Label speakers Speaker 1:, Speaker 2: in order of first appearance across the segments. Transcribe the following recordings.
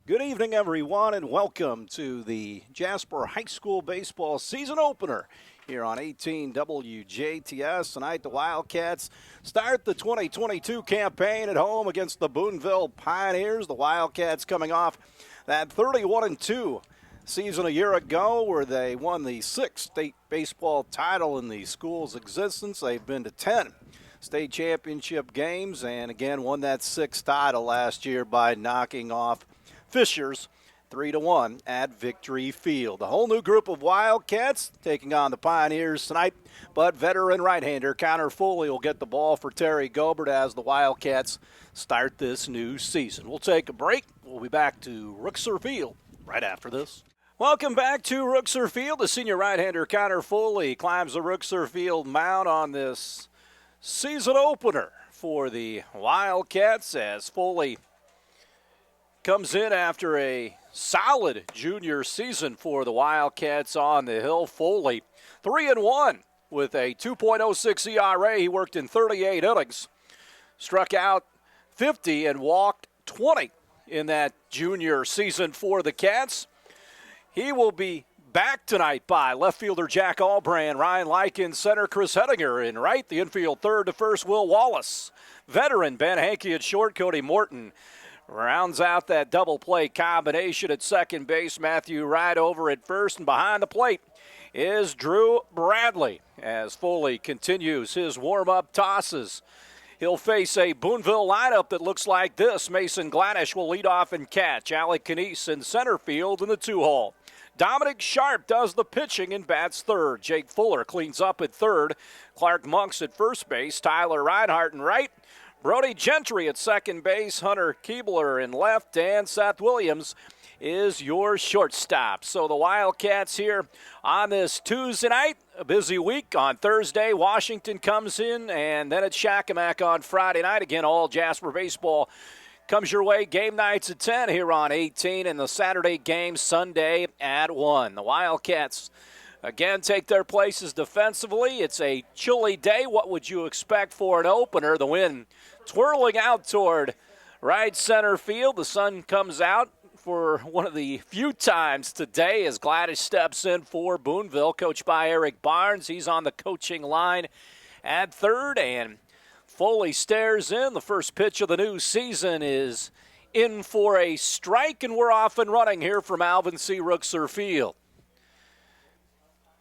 Speaker 1: Good evening, everyone, and welcome to the Jasper High School Baseball season opener here on 18 WJTS. Tonight, the Wildcats start the 2022 campaign at home against the Boonville Pioneers. The Wildcats coming off that 31-2 season a year ago where they won the sixth state baseball title in the school's existence. They've been to 10 state championship games and, again, won that sixth title last year by knocking off Fishers 3-1 at Victory Field. A whole new group of Wildcats taking on the Pioneers tonight, but veteran right-hander Connor Foley will get the ball for Terry Gobert as the Wildcats start this new season. We'll take a break. We'll be back to Rookser Field right after this. Welcome back to Rookser Field. The senior right-hander Connor Foley climbs the Rookser Field mound on this season opener for the Wildcats as Foley comes in after a solid junior season for the Wildcats on the hill. Foley, 3-1 with a 2.06 ERA. He worked in 38 innings, struck out 50 and walked 20 in that junior season for the Cats. He will be back tonight by left fielder Jack Albrand, Ryan Lykin, center Chris Hettinger, and right the infield third to first Will Wallace. Veteran Ben Hankey at short, Cody Morton rounds out that double play combination at second base. Matthew Wright over at first, and behind the plate is Drew Bradley as Foley continues his warm-up tosses. He'll face a Boonville lineup that looks like this. Mason Gladish will lead off and catch. Alec Canese in center field in the two-hole. Dominic Sharp does the pitching and bats third. Jake Fuller cleans up at third. Clark Monks at first base. Tyler Reinhardt in right. Brody Gentry at second base, Hunter Keebler in left, and Seth Williams is your shortstop. So the Wildcats here on this Tuesday night, a busy week. On Thursday, Washington comes in, and then it's Shakamak on Friday night. Again, all Jasper baseball comes your way. Game nights at 10 here on 18, and the Saturday game Sunday at 1. The Wildcats again take their places defensively. It's a chilly day. What would you expect for an opener? The wind twirling out toward right center field. The sun comes out for one of the few times today as Gladish steps in for Boonville, coached by Eric Barnes. He's on the coaching line at third, and Foley stares in. The first pitch of the new season is in for a strike, and we're off and running here from Alvin C. Rookser Field.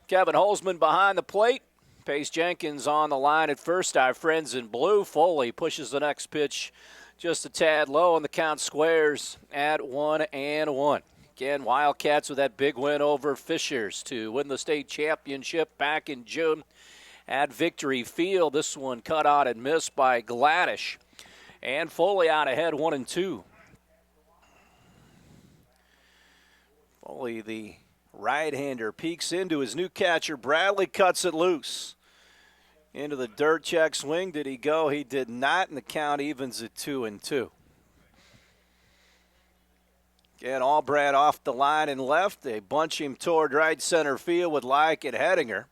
Speaker 1: Kevin Holzman behind the plate. Pace Jenkins on the line at first, our friends in blue. Foley pushes the next pitch just a tad low, and the count squares at 1-1. Again, Wildcats with that big win over Fishers to win the state championship back in June at Victory Field. This one cut out and missed by Gladish. And Foley out ahead 1-2. Foley, the right-hander, peeks into his new catcher. Bradley cuts it loose. Into the dirt check swing. Did he go? He did not, and the count evens at 2-2. Again, Albrand off the line and left. They bunch him toward right center field with Lyke and Hettinger.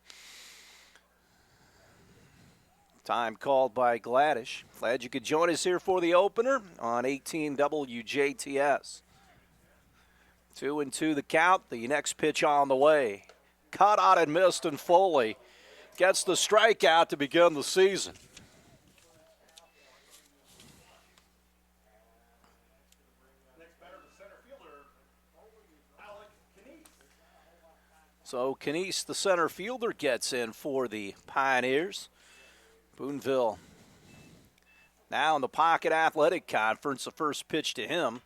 Speaker 1: Time called by Gladish. Glad you could join us here for the opener on 18 WJTS. 2-2 the count. The next pitch on the way. Cut out and missed, and Foley gets the strikeout to begin the season. So Canese, the center fielder, gets in for the Pioneers. Boonville now in the Pocket Athletic Conference. The first pitch to him.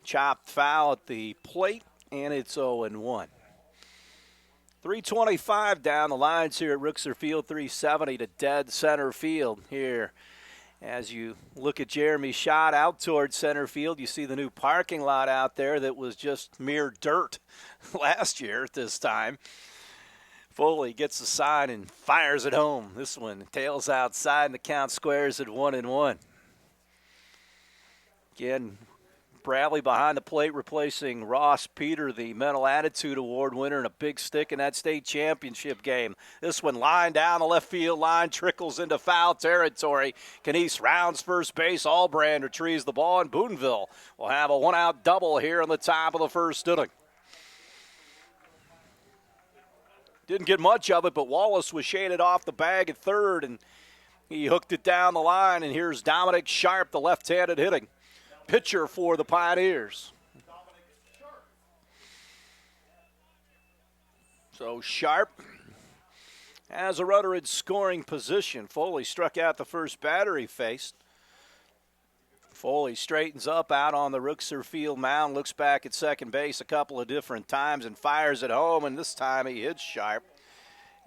Speaker 1: Chopped foul at the plate, and it's 0-1. 325 down the lines here at Rookser Field, 370 to dead center field here. As you look at Jeremy's shot out towards center field, you see the new parking lot out there that was just mere dirt last year at this time. Foley gets the sign and fires it home. This one tails outside, and the count squares at 1-1. Again, Bradley behind the plate, replacing Ross Peter, the Mental Attitude Award winner, and a big stick in that state championship game. This one lined down the left field line, trickles into foul territory. Knies rounds first base. Allbrand retrieves the ball, and Boonville will have a one-out double here in the top of the first inning. Didn't get much of it, but Wallace was shaded off the bag at third, and he hooked it down the line. And here's Dominic Sharp, the left-handed hitting pitcher for the Pioneers. So Sharp has a runner in scoring position. Foley struck out the first batter he faced. Foley straightens up out on the Rooksor Field mound, looks back at second base a couple of different times and fires it home, and this time he hits Sharp.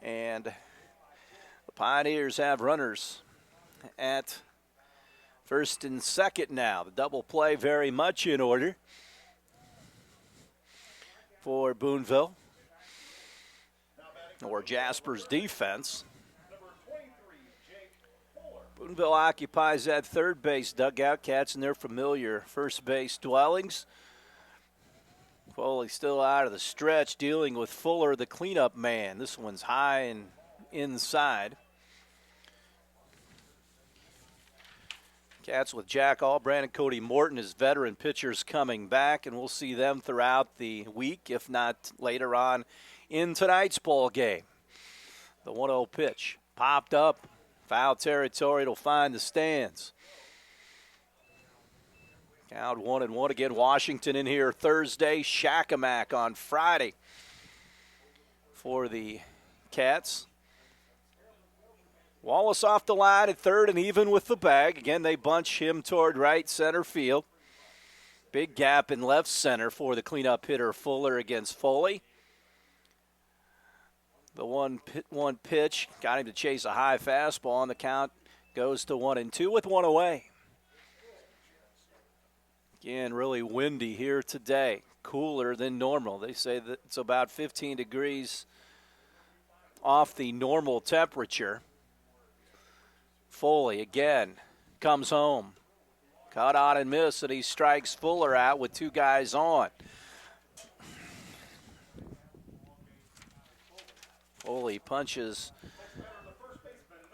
Speaker 1: And the Pioneers have runners at first and second now. The double play very much in order for Boonville, or Jasper's defense. Boonville occupies that third base dugout, Cats in their familiar first base dwellings. Foley still out of the stretch, dealing with Fuller, the cleanup man. This one's high and inside. Cats with Jack Allbrand and Cody Morton as veteran pitchers coming back, and we'll see them throughout the week, if not later on in tonight's ball game. The 1-0 pitch popped up. Foul territory, it'll find the stands. Count 1-1 again. Washington in here Thursday. Shakamak on Friday for the Cats. Wallace off the line at third and even with the bag. Again, they bunch him toward right center field. Big gap in left center for the cleanup hitter Fuller against Foley. The one pitch got him to chase a high fastball, and the count goes to 1-2 with one away. Again, really windy here today, cooler than normal. They say that it's about 15 degrees off the normal temperature. Foley again comes home. Cut on and miss, and he strikes Fuller out with two guys on. Foley punches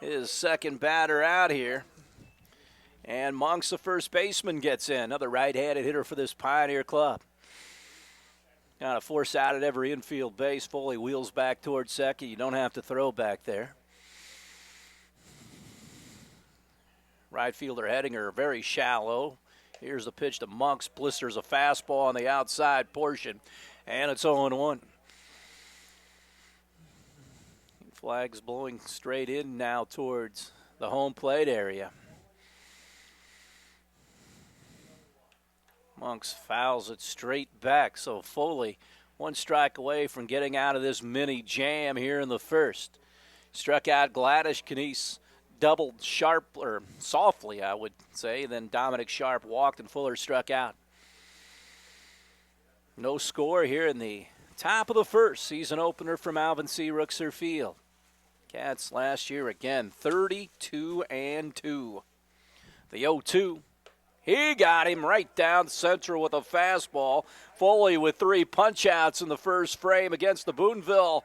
Speaker 1: his second batter out here. And Monks, the first baseman, gets in. Another right-handed hitter for this Pioneer club. Kind of force out at every infield base. Foley wheels back towards second. You don't have to throw back there. Right fielder Hedinger very shallow. Here's the pitch to Monks. Blisters a fastball on the outside portion. And it's 0-1. Flags blowing straight in now towards the home plate area. Monks fouls it straight back, so Foley one strike away from getting out of this mini jam here in the first. Struck out Gladish. Knies doubled sharp, or softly, I would say. Then Dominic Sharp walked and Fuller struck out. No score here in the top of the first. Season opener from Alvin C. Rooksor Field. Cats last year again, 32-2. The 0-2. He got him right down center with a fastball. Foley with three punch-outs in the first frame against the Boonville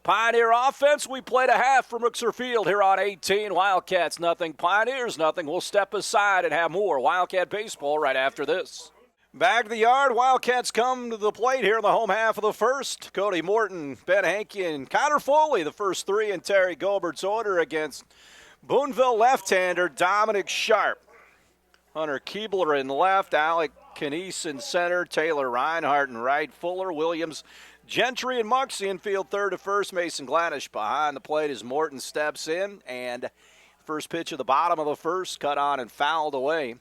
Speaker 1: Pioneer offense. We played a half from Rooksor Field here on 18. Wildcats nothing, Pioneers nothing. We'll step aside and have more Wildcat baseball right after this. Back to the yard, Wildcats come to the plate here in the home half of the first. Cody Morton, Ben Hankey, and Connor Foley, the first three in Terry Gobert's order against Boonville left-hander Dominic Sharp. Hunter Keebler in left, Alec Knies in center, Taylor Reinhardt in right, Fuller, Williams, Gentry, and Muxie in field third to first. Mason Gladish behind the plate as Morton steps in, and first pitch of the bottom of the first, cut on and fouled away.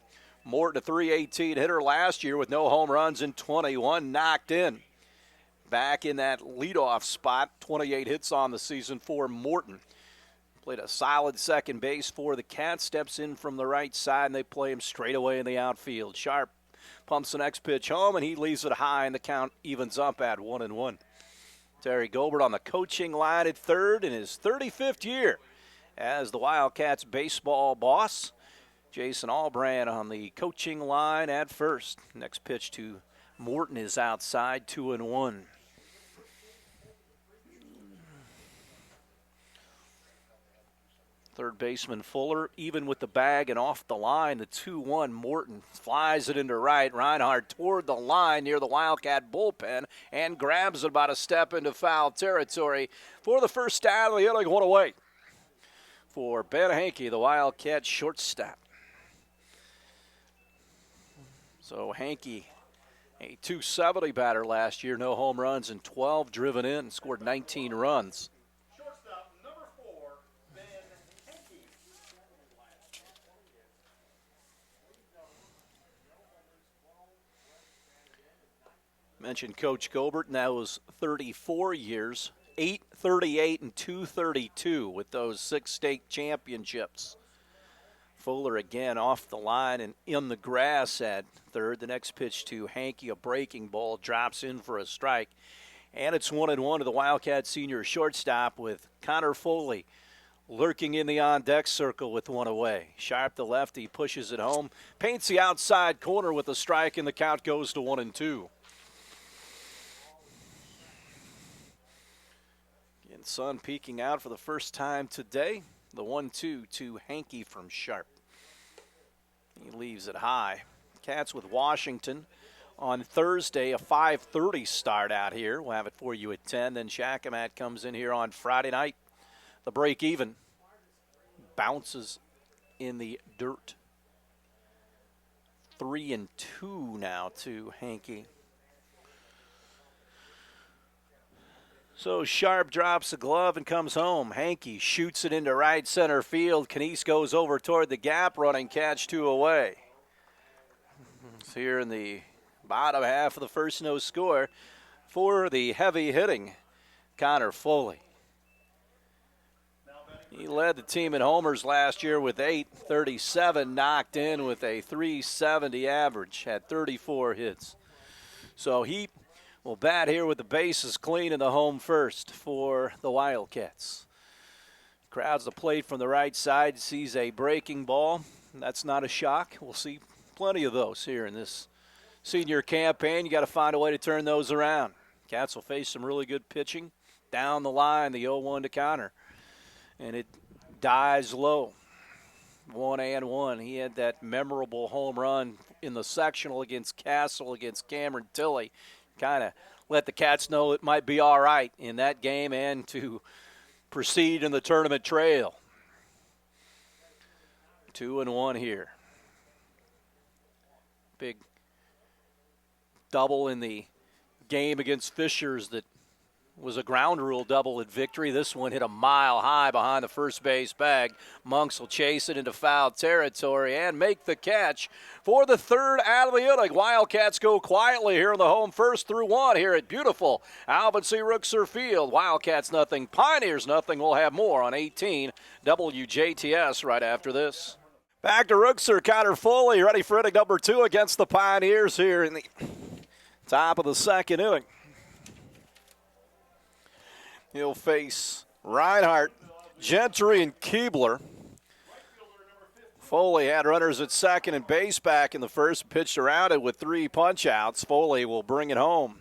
Speaker 1: Morton, a .318 hitter last year with no home runs and 21 knocked in. Back in that leadoff spot, 28 hits on the season for Morton. Played a solid second base for the Cats. Steps in from the right side, and they play him straight away in the outfield. Sharp pumps the next pitch home, and he leaves it high, and the count evens up at 1-1. Terry Gobert on the coaching line at third in his 35th year as the Wildcats baseball boss. Jason Albrand on the coaching line at first. Next pitch to Morton is outside, 2-1. Third baseman Fuller, even with the bag and off the line, the 2-1. Morton flies it into right. Reinhardt toward the line near the Wildcat bullpen and grabs it about a step into foul territory for the first out of the inning. One away for Ben Hankey, the Wildcat shortstop. So Hankey, a .270 batter last year, no home runs and 12 driven in, scored 19 runs.
Speaker 2: Shortstop, number 4, Ben Hankey.
Speaker 1: Mentioned Coach Gobert, and that was 34 years, 838 and 232 with those 6 state championships. Fuller again off the line and in the grass at third. The next pitch to Hankey, a breaking ball, drops in for a strike. And it's 1-1 to the Wildcat senior shortstop with Connor Foley lurking in the on-deck circle with one away. Sharp, the lefty, pushes it home, paints the outside corner with a strike, and the count goes to 1-2. Again, sun peeking out for the first time today. The 1-2 to Hankey from Sharp. He leaves it high. Cats with Washington on Thursday, a 5:30 start out here. We'll have it for you at 10. Then Shakamat comes in here on Friday night. The break even bounces in the dirt. 3-2 now to Hankey. So Sharp drops the glove and comes home. Hankey shoots it into right center field. Knies goes over toward the gap, running catch, 2 away. It's here in the bottom half of the first, no score for the heavy hitting Connor Foley. He led the team in homers last year with 837, knocked in with a .370 average, had 34 hits. So he will bat here with the bases clean in the home first for the Wildcats. Crowds the plate from the right side, sees a breaking ball. That's not a shock. We'll see plenty of those here in this senior campaign. You got to find a way to turn those around. Cats will face some really good pitching. Down the line, the 0-1 to Connor. And it dies low. 1-1. He had that memorable home run in the sectional against Castle, against Cameron Tilley. Kind of let the Cats know it might be all right in that game and to proceed in the tournament trail. 2-1 here. Big double in the game against Fishers that was a ground rule double at Victory. This one hit a mile high behind the first base bag. Monks will chase it into foul territory and make the catch for the third out of the inning. Wildcats go quietly here in the home first through 1 here at beautiful Alvin C. Rookser Field. Wildcats nothing, Pioneers nothing. We'll have more on 18 WJTS right after this. Back to Rookser. Connor Foley ready for inning number 2 against the Pioneers here in the top of the second inning. He'll face Reinhardt, Gentry, and Keebler. Foley had runners at second and base back in the first, pitched around it with 3 punch-outs. Foley will bring it home.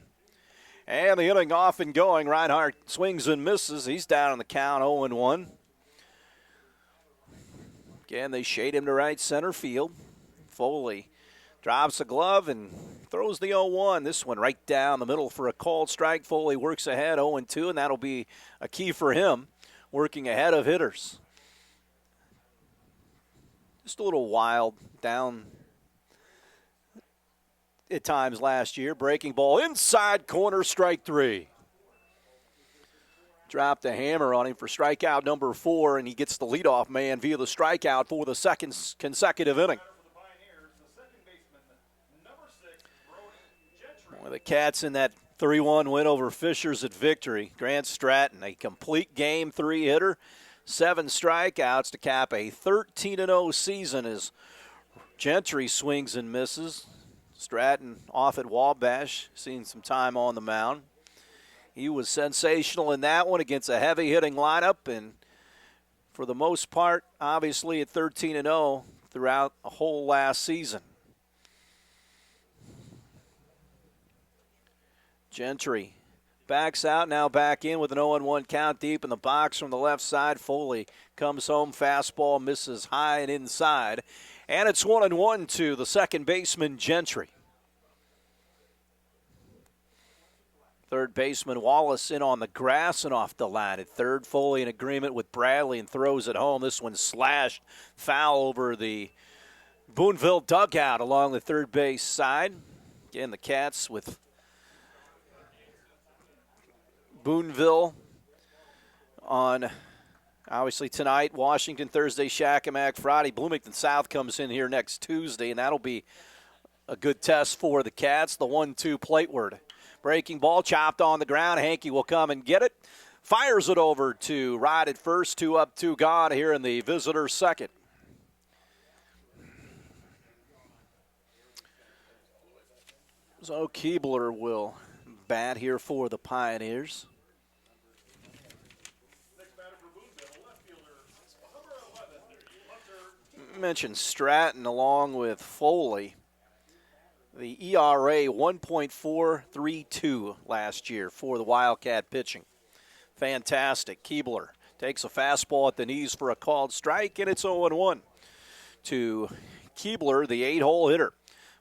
Speaker 1: And the inning off and going. Reinhardt swings and misses. He's down on the count, 0-1. Again, they shade him to right center field. Foley drops a glove and throws the 0-1. This one right down the middle for a called strike. Foley works ahead 0-2, and that'll be a key for him, working ahead of hitters. Just a little wild down at times last year. Breaking ball inside corner, strike 3. Dropped a hammer on him for strikeout number 4, and he gets the leadoff man via the strikeout for the second consecutive inning. One of the Cats in that 3-1 win over Fishers at Victory. Grant Stratton, a complete game 3 hitter, 7 strikeouts to cap a 13-0 season as Gentry swings and misses. Stratton off at Wabash, seeing some time on the mound. He was sensational in that one against a heavy hitting lineup, and for the most part, obviously at 13-0, throughout the whole last season. Gentry backs out, now back in with an 0-1 count deep in the box from the left side. Foley comes home, fastball misses high and inside. And it's 1-1 to the second baseman, Gentry. Third baseman Wallace in on the grass and off the line. At third, Foley in agreement with Bradley and throws it home. This one slashed foul over the Boonville dugout along the third base side. Again, the Cats with Boonville on, obviously, tonight. Washington Thursday, Shakamak Friday. Bloomington South comes in here next Tuesday, and that'll be a good test for the Cats. The 1-2 plateward. Breaking ball, chopped on the ground. Hankey will come and get it. Fires it over to Ride at first. 2 up, 2 gone here in the visitor second. So Keebler will bat here for the Pioneers. Mentioned Stratton along with Foley. The ERA 1.432 last year for the Wildcat pitching. Fantastic. Keebler takes a fastball at the knees for a called strike, and it's 0-1 to Keebler, the 8-hole hitter.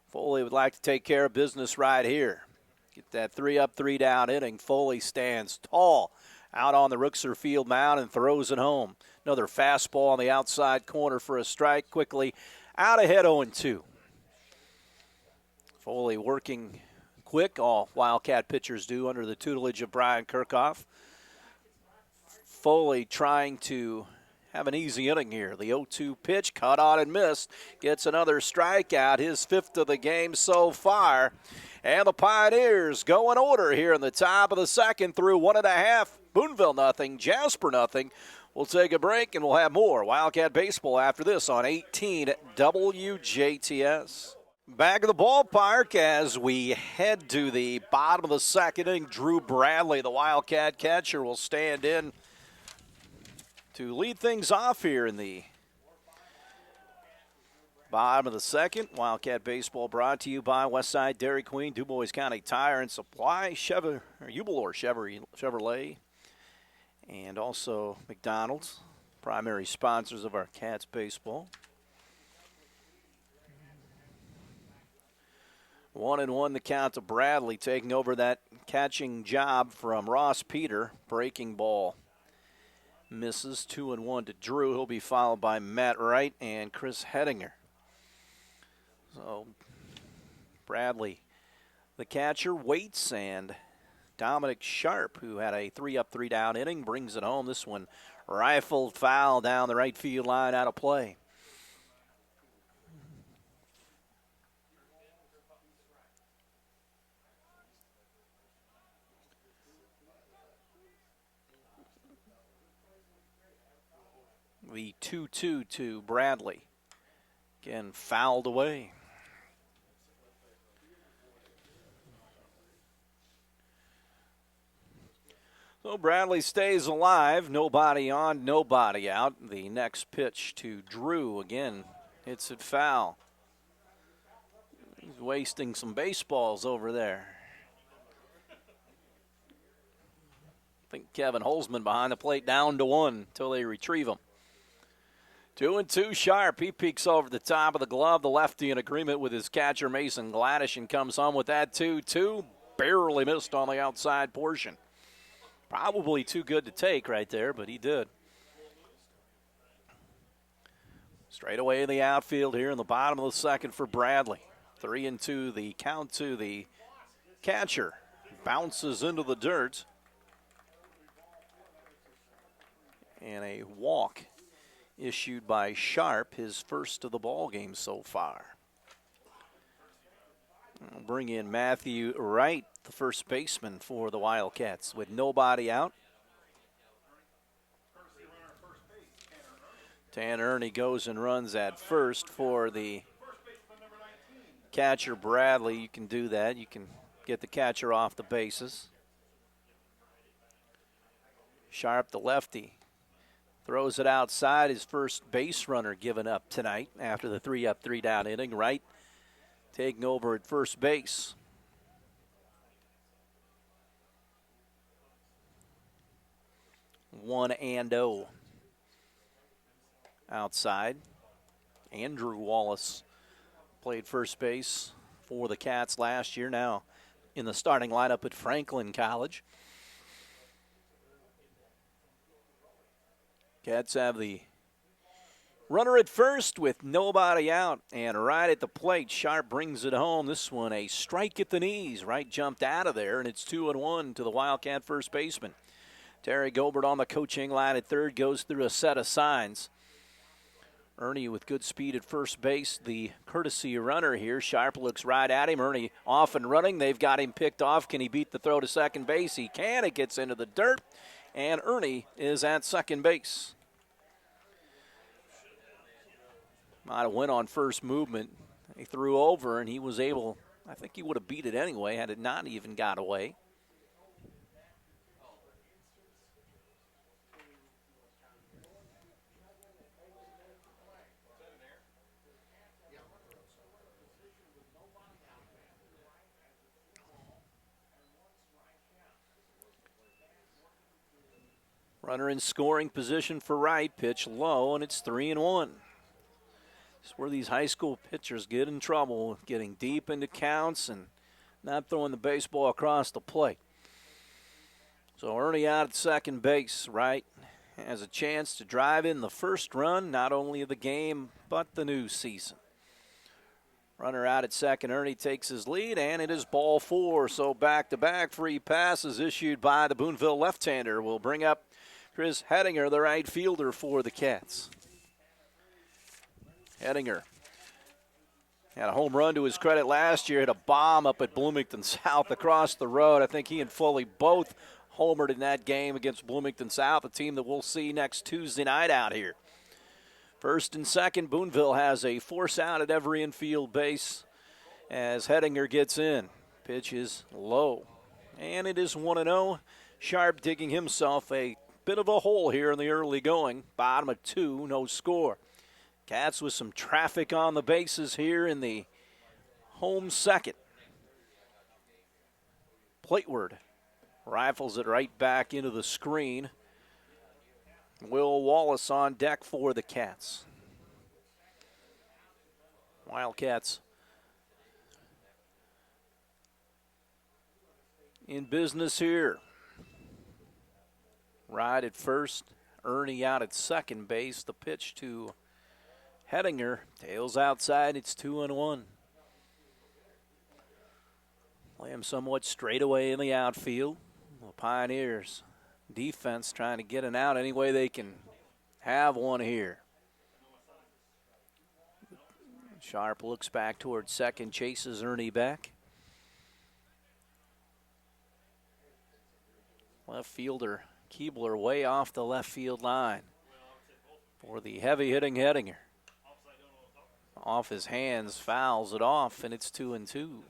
Speaker 1: Foley would like to take care of business right here. Get that 3 up, 3 down inning. Foley stands tall out on the Rooksor Field mound and throws it home. Another fastball on the outside corner for a strike. Quickly out ahead, 0-2. Foley working quick, all Wildcat pitchers do under the tutelage of Brian Kirchhoff. Foley trying to have an easy inning here. The 0-2 pitch, cut on and missed. Gets another strikeout, his 5th of the game so far. And the Pioneers go in order here in the top of the second through 1.5. Boonville nothing, Jasper nothing. We'll take a break and we'll have more Wildcat baseball after this on 18 WJTS. Back of the ballpark as we head to the bottom of the second inning. Drew Bradley, the Wildcat catcher, will stand in to lead things off here in the bottom of the second. Wildcat baseball brought to you by Westside Dairy Queen, DuBois County Tire and Supply, Ubelor Chevrolet, and also McDonald's, primary sponsors of our Cats baseball. 1-1 the count to Bradley, taking over that catching job from Ross Peter. Breaking ball misses. 2-1 to Drew. He'll be followed by Matt Wright and Chris Hedinger. So Bradley, the catcher, waits, and Dominic Sharp, who had a 3 up, 3 down inning, brings it home. This one rifled foul down the right field line, out of play. The 2-2 to Bradley. Again, fouled away. So Bradley stays alive. Nobody on, nobody out. The next pitch to Drew. Again, hits it foul. He's wasting some baseballs over there. I think Kevin Holzman behind the plate, down to 1 until they retrieve him. 2-2 Sharp. He peeks over the top of the glove. The lefty in agreement with his catcher, Mason Gladish, and comes home with that 2-2. Barely missed on the outside portion. Probably too good to take right there, but he did. Straight away in the outfield here in the bottom of the second for Bradley. 3-2 the count to the catcher. Bounces into the dirt. And a walk issued by Sharp, his first of the ball game so far. We'll bring in Matthew Wright, the first baseman for the Wildcats, with nobody out. Tanner Ernie goes and runs at first for the catcher, Bradley. You can do that. You can get the catcher off the bases. Sharp, the lefty, Throws it outside. His first base runner given up tonight after the 3-up, 3-down inning. Wright taking over at first base. One and 0 outside. Andrew Wallace played first base for the Cats last year, now in the starting lineup at Franklin College. Cats have the runner at first with nobody out, and right at the plate, Sharp brings it home. This one a strike at the knees. Wright jumped out of there, and it's 2-1 to the Wildcat first baseman. Terry Gobert on the coaching line at third, goes through a set of signs. Ernie with good speed at first base, the courtesy runner here. Sharp looks right at him. Ernie off and running. They've got him picked off. Can he beat the throw to second base? He can. It gets into the dirt, and Ernie is at second base. Might have went on first movement. He threw over, and he was able, I think he would have beat it anyway had it not even got away. Runner in scoring position for Wright. Pitch low, and it's 3-1. It's where these high school pitchers get in trouble, getting deep into counts and not throwing the baseball across the plate. So Ernie out at second base. Wright has a chance to drive in the first run, not only of the game, but the new season. Runner out at second. Ernie takes his lead, and it is ball four. So back-to-back free passes issued by the Boonville left-hander will bring up Chris Hettinger, the right fielder for the Cats. Hettinger had a home run to his credit last year, hit a bomb up at Bloomington South across the road. I think he and Foley both homered in that game against Bloomington South, a team that we'll see next Tuesday night out here. First and second, Boonville has a force out at every infield base as Hettinger gets in. Pitch is low, and it is 1-0. Sharp digging himself a bit of a hole here in the early going. Bottom of 2, no score. Cats with some traffic on the bases here in the home second. Plateward rifles it right back into the screen. Will Wallace on deck for the Cats. Wildcats in business here. Ride at first, Ernie out at second base. The pitch to Hettinger, tails outside, it's 2-1. Play him somewhat straight away in the outfield. The Pioneers defense trying to get an out any way they can have one here. Sharp looks back towards second, chases Ernie back. Left fielder Keebler way off the left field line for the heavy-hitting Hettinger. Off his hands, fouls it off, and it's 2-2.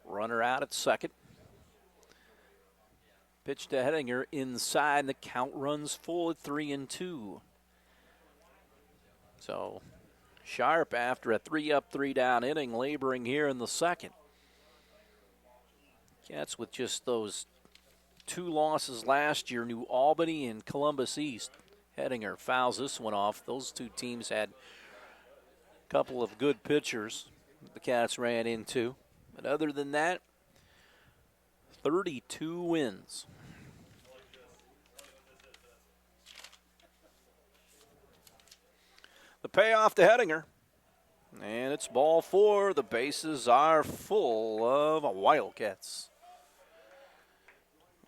Speaker 1: Runner out at second. Pitch to Hettinger inside, and the count runs full at 3-2. So Sharp, after a 3-up, 3-down inning, laboring here in the second. Cats with just those 2 losses last year, New Albany and Columbus East. Hettinger fouls this one off. Those 2 teams had a couple of good pitchers the Cats ran into. But other than that, 32 wins. The payoff to Hettinger. And it's ball 4. The bases are full of Wildcats.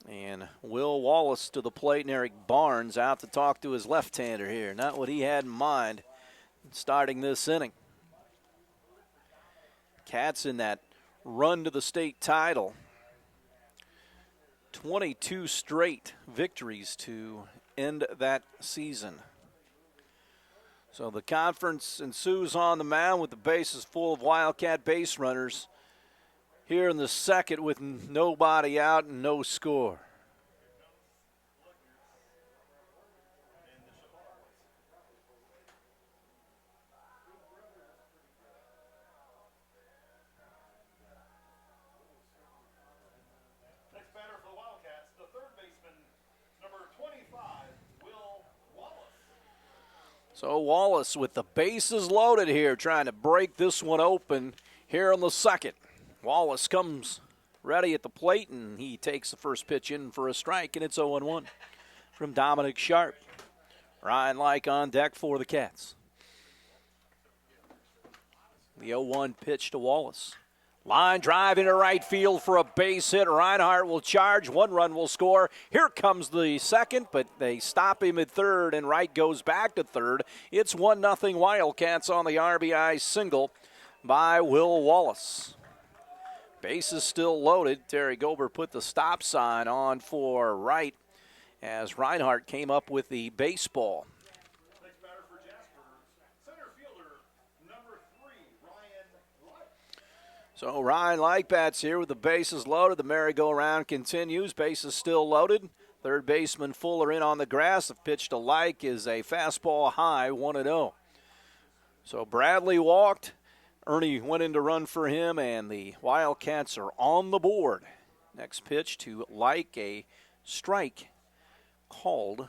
Speaker 1: And Will Wallace to the plate, and Eric Barnes out to talk to his left-hander here. Not what he had in mind starting this inning. Cats in that run to the state title. 22 straight victories to end that season. So the conference ensues on the mound with the bases full of Wildcat base runners here in the second with nobody out and no score.
Speaker 2: Next batter for the Wildcats, the third baseman, number 25, Will Wallace.
Speaker 1: So Wallace with the bases loaded here, trying to break this one open here in the second. Wallace comes ready at the plate, and he takes the first pitch in for a strike, and it's 0-1 from Dominic Sharp. Ryan Like on deck for the Cats. The 0-1 pitch to Wallace. Line drive into right field for a base hit. Reinhardt will charge. 1 run will score. Here comes the second, but they stop him at third, and Wright goes back to third. It's 1-0 Wildcats on the RBI single by Will Wallace. Bases still loaded. Terry Gober put the stop sign on for Wright as Reinhardt came up with the baseball.
Speaker 2: Next batter for Jasper, center fielder, number 3, Ryan Light.
Speaker 1: So Ryan Like bats here with the bases loaded. The merry-go-round continues. Bases still loaded. Third baseman Fuller in on the grass. The pitch to Like is a fastball high, 1-0. So Bradley walked. Ernie went in to run for him, and the Wildcats are on the board. Next pitch to Like, a strike called.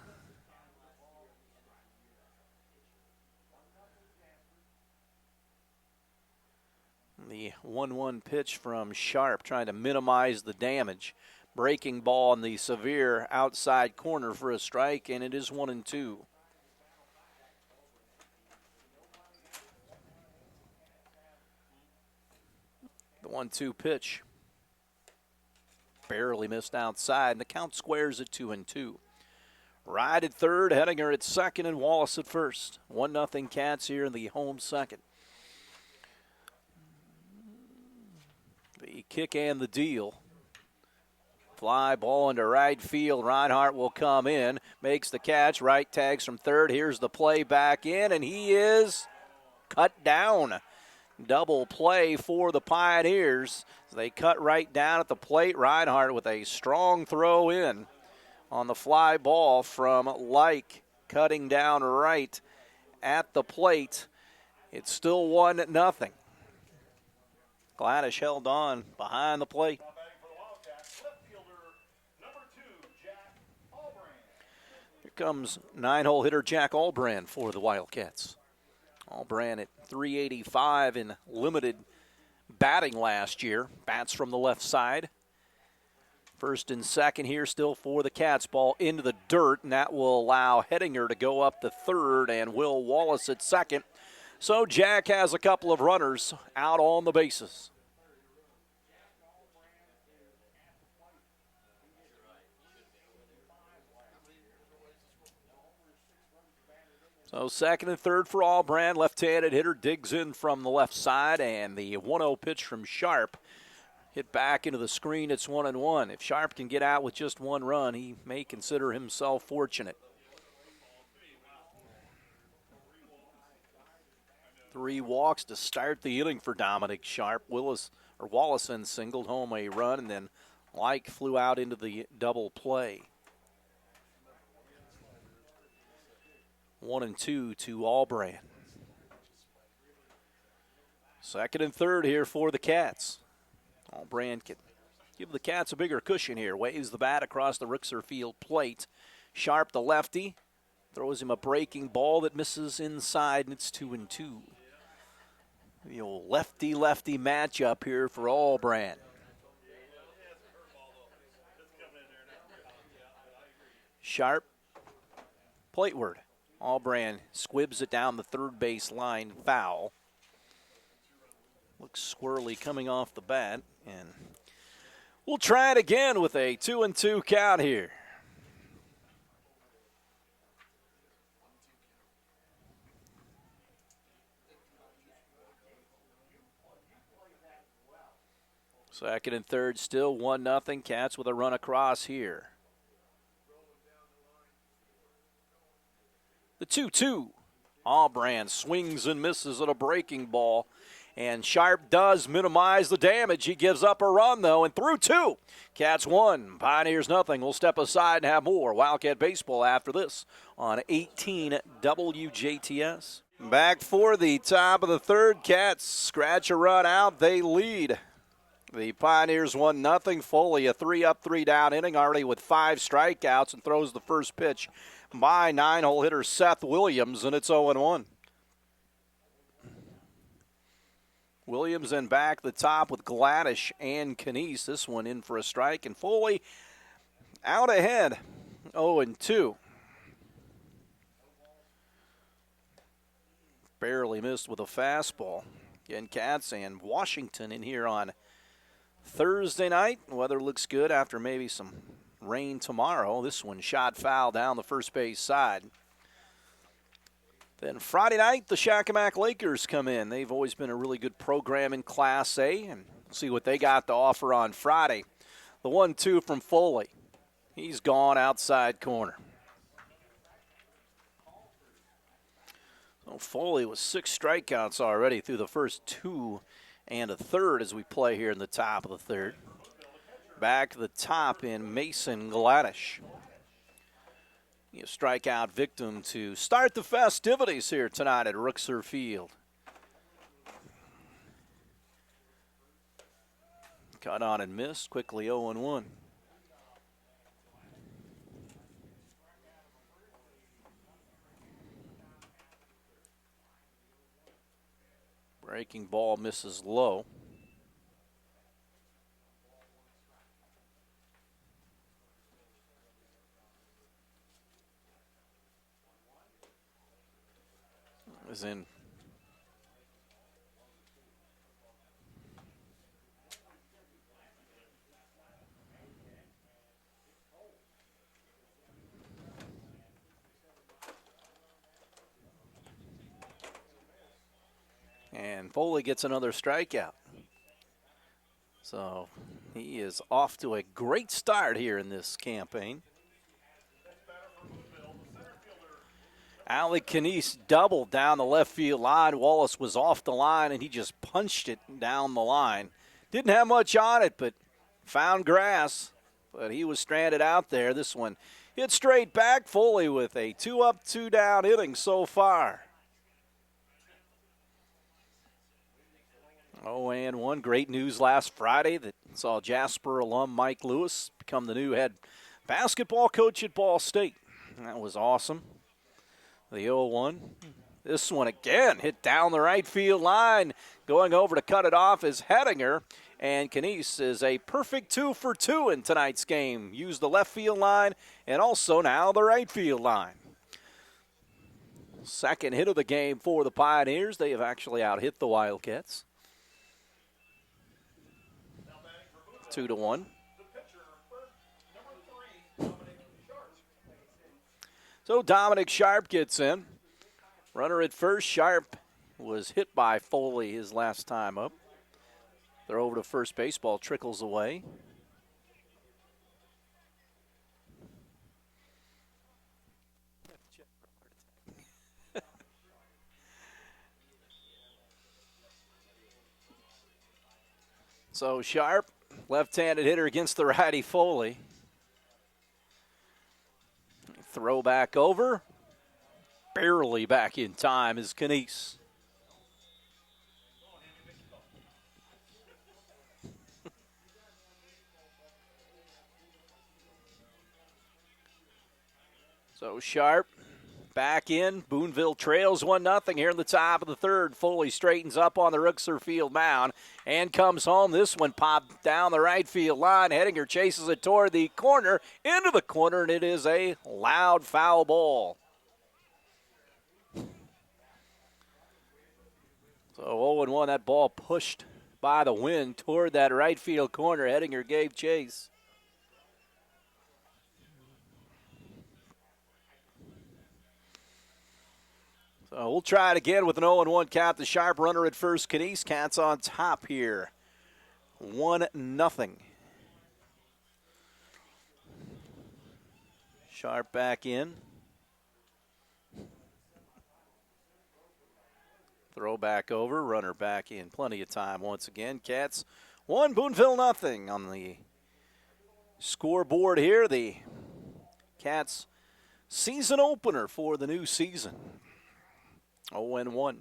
Speaker 1: The 1-1 pitch from Sharp, trying to minimize the damage. Breaking ball in the severe outside corner for a strike, and it is 1-2. The 1-2 pitch barely missed outside, and the count squares at 2-2. Ride at third, Hettinger at second, and Wallace at first. 1-0 Cats here in the home second. The kick and the deal. Fly ball into right field. Reinhardt will come in, makes the catch. Wright tags from third. Here's the play back in, and he is cut down. Double play for the Pioneers. They cut right down at the plate. Reinhardt with a strong throw in on the fly ball from Like, cutting down right at the plate. It's still 1-0. Gladish held on behind the plate.
Speaker 2: Now batting for the Wildcats, left fielder, number 2, Jack Albrand.
Speaker 1: Here comes 9-hole hitter Jack Albrand for the Wildcats. Albrand at .385 in limited batting last year. Bats from the left side. First and second here still for the Cats. Ball into the dirt, and that will allow Hettinger to go up to third and Will Wallace at second. So Jack has a couple of runners out on the bases. So second and third for Albrand. Left-handed hitter digs in from the left side, and the 1-0 pitch from Sharp hit back into the screen. It's 1-1. If Sharp can get out with just 1 run, he may consider himself fortunate. 3 walks to start the inning for Dominic Sharp. Wallison singled home a run, and then Like flew out into the double play. 1-2 to Albrand. Second and third here for the Cats. Albrand can give the Cats a bigger cushion here. Waves the bat across the Rixer Field plate. Sharp, the lefty, throws him a breaking ball that misses inside, and it's 2-2. The old lefty-lefty matchup here for Albrand. Sharp, plateward. Albrand squibs it down the third base line, foul. Looks squirrely coming off the bat, and we'll try it again with a 2-2 count here. Second and third, still 1-0. Cats with a run across here. The 2-2 Albrand swings and misses at a breaking ball. And Sharp does minimize the damage. He gives up a run, though, and through 2. Cats 1, Pioneers nothing. We'll step aside and have more Wildcat baseball after this on 18 WJTS. Back for the top of the 3rd. Cats scratch a run out. They lead. The Pioneers 1-0. Foley, a 3-up, 3-down inning, already with 5 strikeouts, and throws the first pitch by 9-hole hitter Seth Williams, and it's 0-1. Williams in back the top with Gladish and Canese. This one in for a strike, and Foley out ahead, 0-2. Barely missed with a fastball. Again, Cats and Washington in here on Thursday night. Weather looks good after maybe some rain tomorrow. This one shot foul down the first base side. Then Friday night, the Shakamak Lakers come in. They've always been a really good program in Class A, and see what they got to offer on Friday. The 1-2 from Foley. He's gone outside corner. So Foley with 6 strikeouts already through the first 2 and a third as we play here in the top of the 3rd. Back to the top in Mason Gladish. A strikeout victim to start the festivities here tonight at Rookser Field. Cut on and missed, quickly 0-1. Breaking ball misses low. Is in. And Foley gets another strikeout. So he is off to a great start here in this campaign. Alec Canese doubled down the left field line. Wallace was off the line, and he just punched it down the line. Didn't have much on it, but found grass. But he was stranded out there. This one hit straight back. Foley with a 2-up, 2-down inning so far. 0-1. Great news last Friday that saw Jasper alum Mike Lewis become the new head basketball coach at Ball State. That was awesome. The 0-1. This one again hit down the right field line. Going over to cut it off is Hettinger. And Canese is a perfect 2 for 2 in tonight's game. Used the left field line and also now the right field line. Second hit of the game for the Pioneers. They have actually out-hit the Wildcats. 2-1. So Dominic Sharp gets in. Runner at first. Sharp was hit by Foley his last time up. They're over to first base. Ball trickles away. So Sharp, left-handed hitter against the righty Foley. Throw back over. Barely back in time is Canese. So Sharp back in. Boonville trails 1-0 here in the top of the 3rd. Foley straightens up on the Rookser Field mound and comes home. This one popped down the right field line. Hettinger chases it toward the corner, into the corner, and it is a loud foul ball. So 0-1, that ball pushed by the wind toward that right field corner. Hettinger gave chase. So we'll try it again with an 0-1 count. The Sharp runner at first. Canese Cats on top here. 1-0. Sharp back in. Throw back over, runner back in plenty of time once again. Cats 1, Boonville nothing on the scoreboard here. The Cats season opener for the new season. 0-1.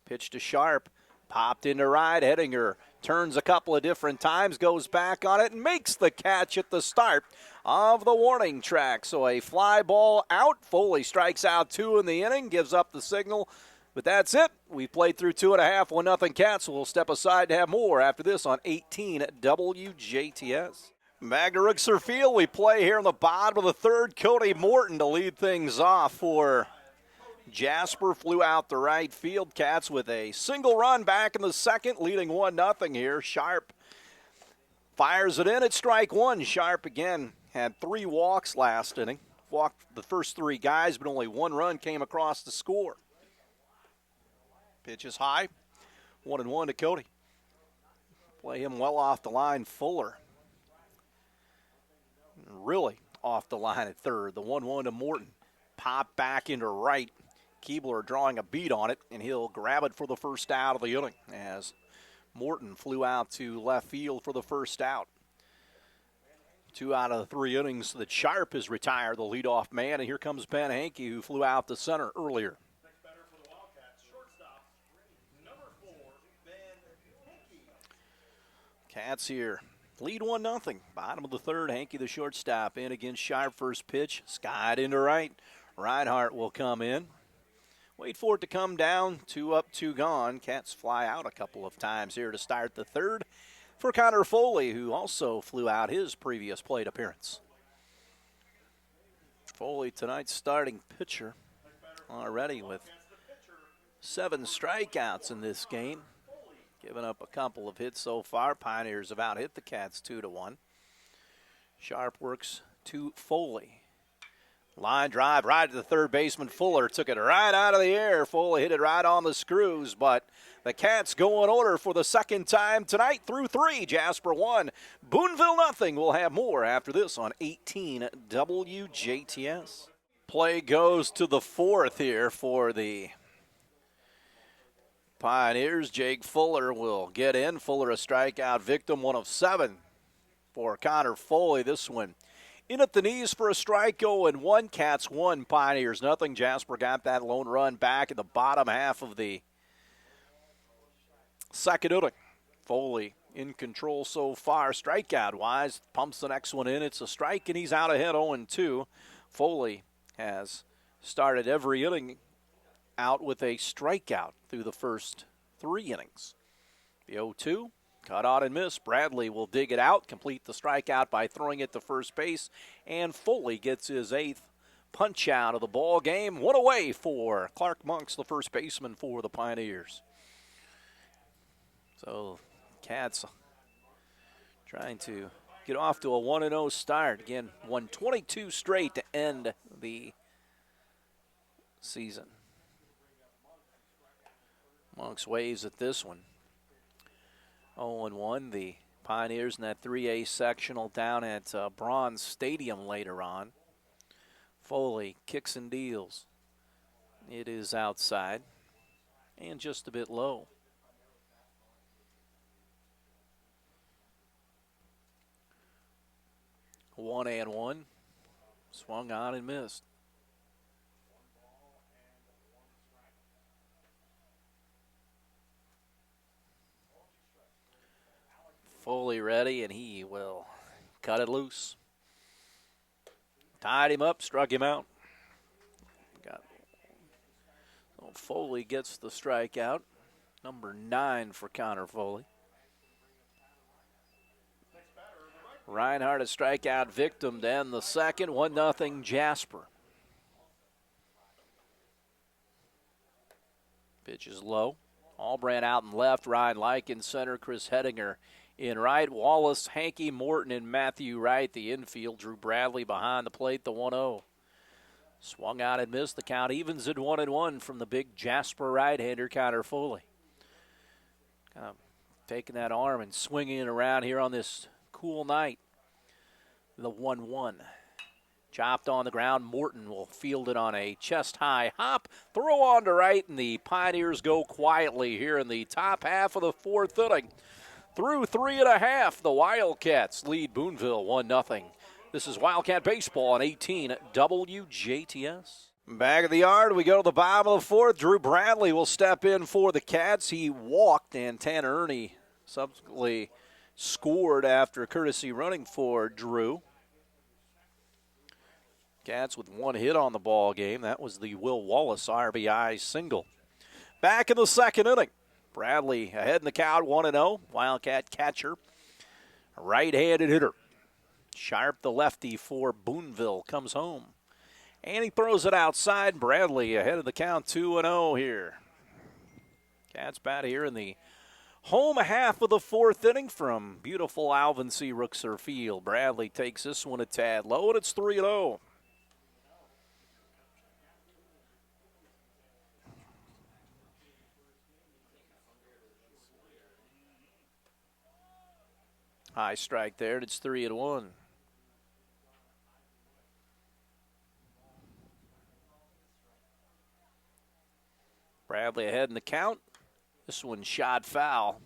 Speaker 1: Pitch to Sharp. Popped into right. Hettinger turns a couple of different times, goes back on it, and makes the catch at the start of the warning track. So a fly ball out. Foley strikes out 2 in the inning, gives up the signal. But that's it. We played through 2.5, 1-0 Cats. We'll step aside to have more after this on 18 WJTS. Back to Rixer Field. We play here in the bottom of the third. Cody Morton to lead things off for Jasper. Flew out the right field. Cats with a single run back in the second, leading 1-0 here. Sharp fires it in at strike 1. Sharp again had 3 walks last inning. Walked the first 3 guys, but only 1 run came across the score. Pitch is high. 1-1 to Cody. Play him well off the line. Fuller really off the line at third. The 1-1 to Morton. Pop back into right. Keebler drawing a beat on it, and he'll grab it for the first out of the inning as Morton flew out to left field for the first out. 2 out of the 3 innings that Sharp has retired the leadoff man, and here comes Ben Hankey, who flew out to center earlier.
Speaker 2: Next batter for the Wildcats, shortstop, number 4, Ben Hankey.
Speaker 1: Cats here lead 1-0. Bottom of the third, Hankey the shortstop in against Sharp. First pitch, skied into right. Reinhardt will come in. Wait for it to come down. 2 up, 2 gone. Cats fly out a couple of times here to start the third for Connor Foley, who also flew out his previous plate appearance. Foley, tonight's starting pitcher, already with 7 strikeouts in this game. Giving up a couple of hits so far. Pioneers have out hit the Cats 2-1. Sharp works to Foley. Line drive right to the third baseman. Fuller took it right out of the air. Foley hit it right on the screws, but the Cats go in order for the second time tonight through 3. Jasper 1, Boonville nothing. We'll have more after this on 18 WJTS. Play goes to the 4th here for the Pioneers. Jake Fuller will get in. Fuller a strikeout victim, 1 of 7 for Connor Foley. This one in at the knees for a strike. 0-1. Cats 1, Pioneers nothing. Jasper got that lone run back in the bottom half of the second inning. Foley in control so far. Strikeout-wise, pumps the next one in. It's a strike, and he's out ahead 0-2. Foley has started every inning out with a strikeout through the first 3 innings. The 0-2. Cut on and miss. Bradley will dig it out, complete the strikeout by throwing it to first base, and Foley gets his 8th punch out of the ball game. 1 away for Clark Monks, the first baseman for the Pioneers. So Cats trying to get off to a 1-0 start. Again, won 22 straight to end the season. Monks waves at this one. 0-1, the Pioneers in that 3A sectional down at Bronze Stadium later on. Foley kicks and deals. It is outside and just a bit low. One and one. Swung on and missed. Foley ready, and he will cut it loose. Tied him up, struck him out. So Foley gets the strikeout. Number 9 for Connor Foley. Reinhardt a strikeout victim to end the second. 1-0 Jasper. Pitch is low. Allbrand out and left. Ryan Like in center. Chris Hettinger in right. Wallace, Hankey, Morton, and Matthew Wright. The infield. Drew Bradley behind the plate. The 1-0. Swung out and missed. The count evens at 1-1 from the big Jasper right-hander Connor Foley. Kind of taking that arm and swinging it around here on this cool night. The 1-1. Chopped on the ground. Morton will field it on a chest-high hop. Throw on to right, and the Pioneers go quietly here in the top half of the fourth inning. Through 3.5, the Wildcats lead Boonville 1-0. This is Wildcat Baseball on 18 WJTS. Back of the yard, we go to the bottom of the fourth. Drew Bradley will step in for the Cats. He walked, and Tanner Ernie subsequently scored after courtesy running for Drew. Cats with one hit on the ball game. That was the Will Wallace RBI single. Back in the second inning. Bradley ahead in the count, 1-0. Wildcat catcher, right-handed hitter. Sharp, the lefty for Boonville, comes home. And he throws it outside. Bradley ahead of the count, 2-0 here. Cats bat here in the home half of the fourth inning from beautiful Alvin C. Rookser Field. Bradley takes this one a tad low, and it's 3-0. High strike there, and it's 3-1. Bradley ahead in the count. This one shot foul.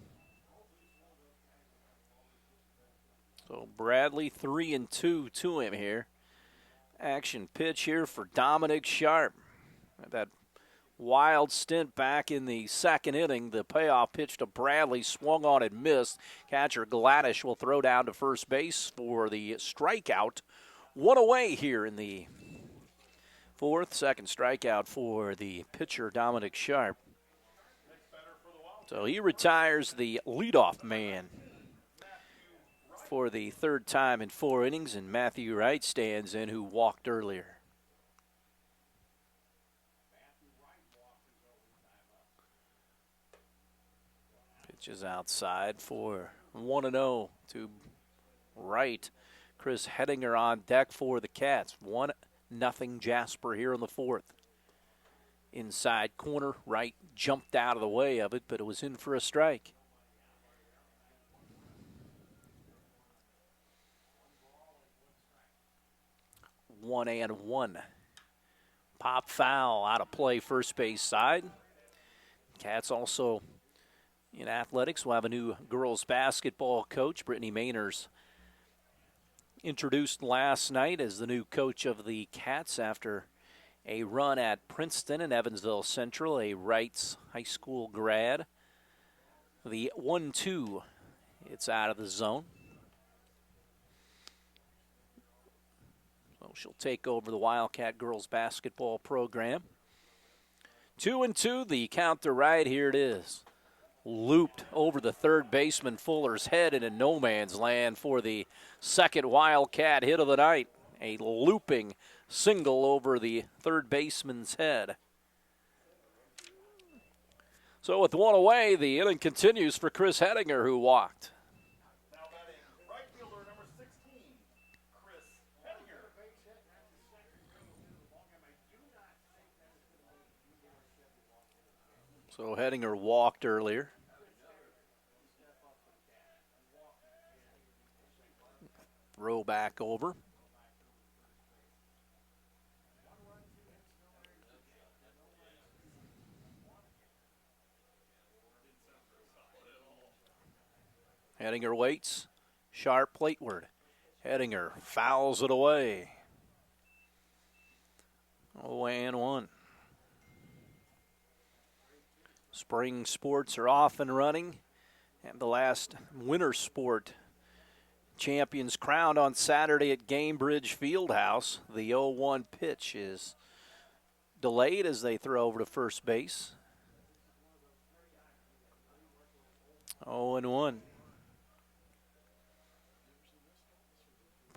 Speaker 1: So Bradley 3-2 to him here. Action pitch here for Dominic Sharp. That wild stint back in the second inning. The payoff pitch to Bradley, swung on and missed. Catcher Gladish will throw down to first base for the strikeout. One away here in the fourth. Second strikeout for the pitcher, Dominic Sharp. So he retires the leadoff man for the third time in 4 innings, and Matthew Wright stands in, who walked earlier. Pitches outside for 1-0 to Wright. Chris Hedinger on deck for the Cats. 1-0 Jasper here in the fourth. Inside corner, Wright jumped out of the way of it, but it was in for a strike. One and one. Pop foul out of play, first base side. Cats also in athletics will have a new girls basketball coach. Brittany Mainers introduced last night as the new coach of the Cats after a run at Princeton and Evansville Central, a Wrights High School grad. The 1-2, it's out of the zone. So she'll take over the Wildcat girls basketball program. 2-2, the count to right, here it is. Looped over the third baseman Fuller's head into no man's land for the second Wildcat hit of the night. A looping single over the third baseman's head. So with one away, the inning continues for Chris Hedinger, who walked.
Speaker 2: Now batting right fielder number 16, Chris Hedinger.
Speaker 1: So Hedinger walked earlier. Throw back over. Hedinger waits. Sharp plateward. Hedinger fouls it away. 0-1. Spring sports are off and running, and the last winter sport champions crowned on Saturday at Gamebridge Fieldhouse. The 0-1 pitch is delayed as they throw over to first base. 0-1.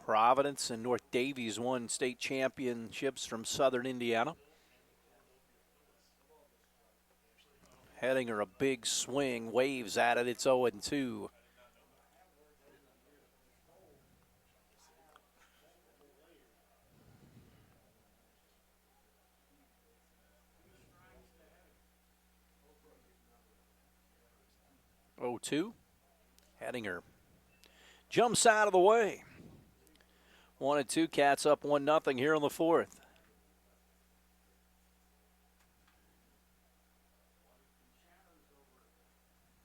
Speaker 1: Providence and North Davies won state championships from Southern Indiana. Hedinger, a big swing, waves at it. It's 0-2. Hedinger jumps out of the way. 1-2, Cats up 1-0 here in the fourth.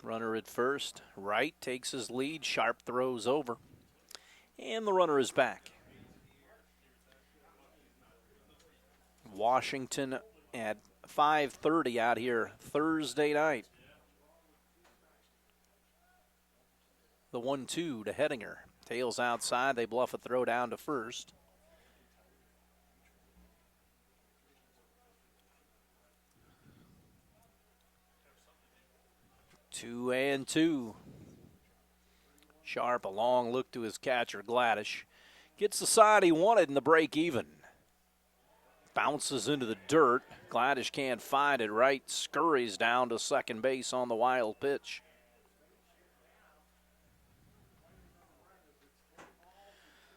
Speaker 1: Runner at first. Wright takes his lead. Sharp throws over. And the runner is back. Washington at 5:30 out here Thursday night. The 1-2 to Hettinger. Tails outside. They bluff a throw down to first. Two and two. Sharp, a long look to his catcher, Gladish. Gets the side he wanted in the break even. Bounces into the dirt. Gladish can't find it. Wright scurries down to second base on the wild pitch.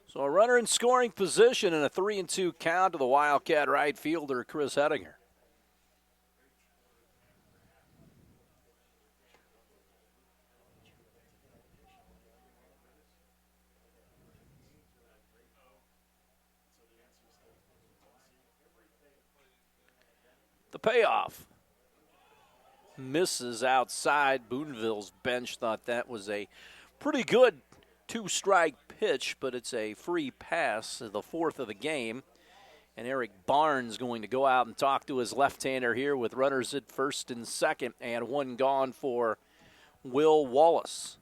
Speaker 1: So a runner in scoring position and a 3-2 count to the Wildcat right fielder, Chris Hettinger. The payoff. Misses outside. Boonville's bench thought that was a pretty good two-strike pitch, but it's a free pass, the fourth of the game. And Eric Barnes going to go out and talk to his left-hander here with runners at first and second, and one gone for Will Wallace.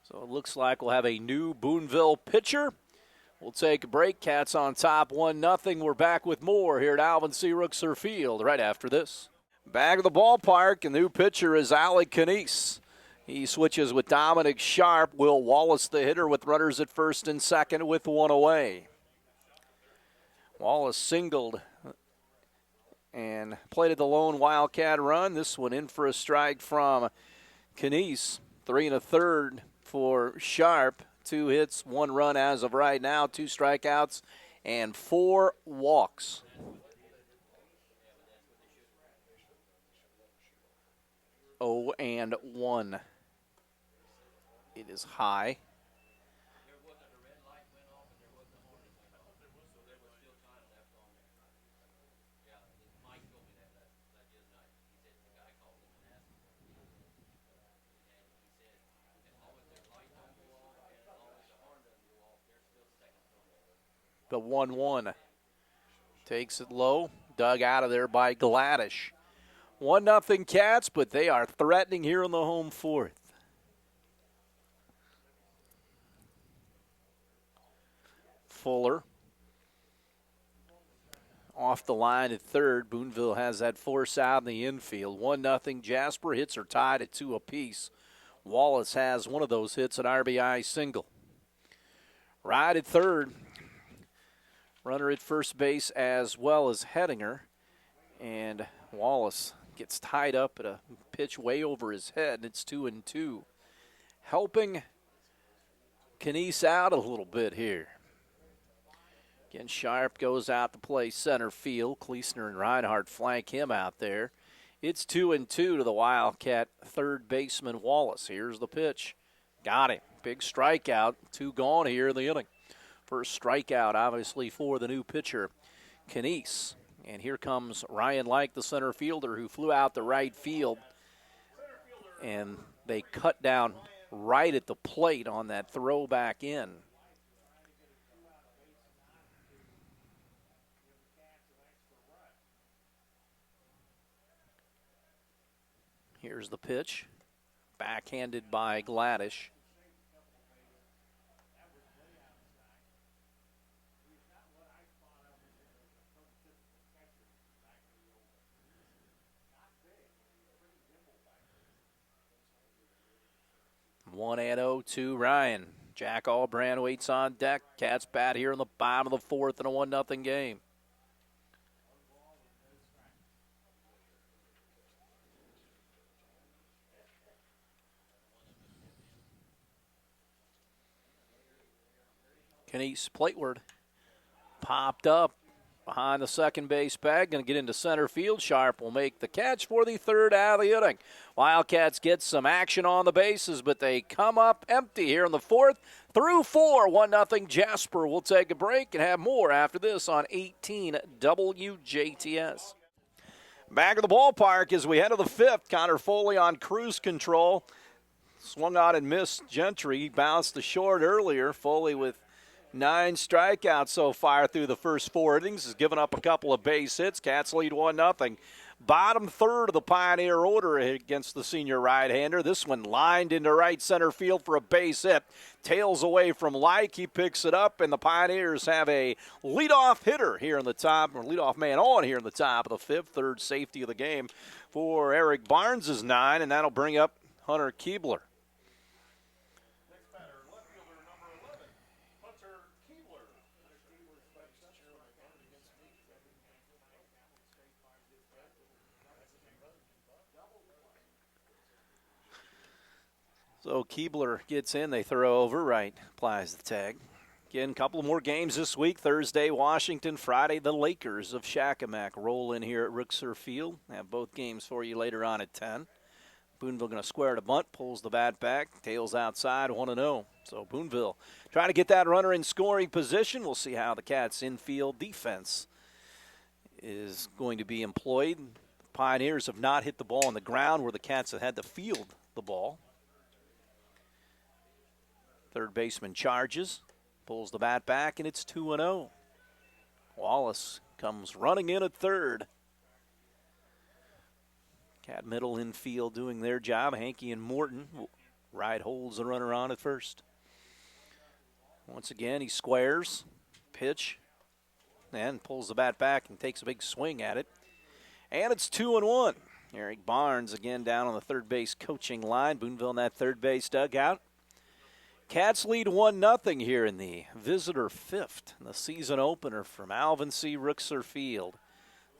Speaker 1: So it looks like we'll have a new Boonville pitcher. We'll take a break. Cats on top 1-0. We're back with more here at Alvin C. Rookser Field right after this. Back to the ballpark, and the new pitcher is Alec Canese. He switches with Dominic Sharp. Will Wallace the hitter with runners at first and second with one away. Wallace singled and plated the lone Wildcat run. This one in for a strike from Canese. 3 1/3 for Sharp. 2 hits, 1 run as of right now, 2 strikeouts, and 4 walks. Oh, and 1. It is high. The 1-1 takes it low, dug out of there by Gladish. 1-0 Cats, but they are threatening here in the home fourth. Fuller off the line at third. Boonville has that force out in the infield. 1-0 Jasper. Hits are tied at 2 apiece. Wallace has one of those hits, an RBI single. Right at third. Runner at first base as well as Hettinger. And Wallace gets tied up at a pitch way over his head. It's 2-2. Helping Canese out a little bit here. Again, Sharp goes out to play center field. Kleesner and Reinhardt flank him out there. It's 2-2 to the Wildcat third baseman Wallace. Here's the pitch. Got him. Big strikeout. 2 gone here in the inning. First strikeout, obviously, for the new pitcher, Canese. And here comes Ryan Like, the center fielder, who flew out the right field. And they cut down right at the plate on that throw back in. Here's the pitch. Backhanded by Gladish. One and 0 to Ryan. Jack Allbrand waits on deck. Cats bat here in the bottom of the fourth in a 1-0 game. Canese plateward. Popped up. behind the second base bag, going to get into center field. Sharp will make the catch for the third out of the inning. Wildcats get some action on the bases, but they come up empty here in the fourth. Through 4, 1-0 Jasper. We'll take a break and have more after this on 18 WJTS. Back at the ballpark as we head to the fifth. Connor Foley on cruise control. Swung on and missed Gentry. He bounced the short earlier. Foley with 9 strikeouts so far through the first 4 innings. Has given up a couple of base hits. Cats lead 1-0. Bottom third of the Pioneer order against the senior right-hander. This one lined into right center field for a base hit. Tails away from Like. He picks it up, and the Pioneers have a leadoff hitter here in the top, or leadoff man on here in the top of the fifth. Third safety of the game for Eric Barnes is 9, and that'll bring up Hunter Keebler. So Keebler gets in, they throw over, right, applies the tag. Again, a couple more games this week. Thursday, Washington. Friday, the Lakers of Shakamak roll in here at Rixer Field. Have both games for you later on at 10. Boonville going to square to bunt, pulls the bat back, tails outside, 1-0. So Boonville trying to get that runner in scoring position. We'll see how the Cats' infield defense is going to be employed. The Pioneers have not hit the ball on the ground where the Cats have had to field the ball. Third baseman charges, pulls the bat back, and it's 2-0. Wallace comes running in at third. Cat middle infield doing their job. Hankey and Morton. Wright holds the runner on at first. Once again, he squares, pitch, and pulls the bat back and takes a big swing at it. And it's 2-1. Eric Barnes again down on the third base coaching line. Boonville in that third base dugout. Cats lead 1-0 here in the visitor fifth in the season opener from Alvin C. Rixer Field.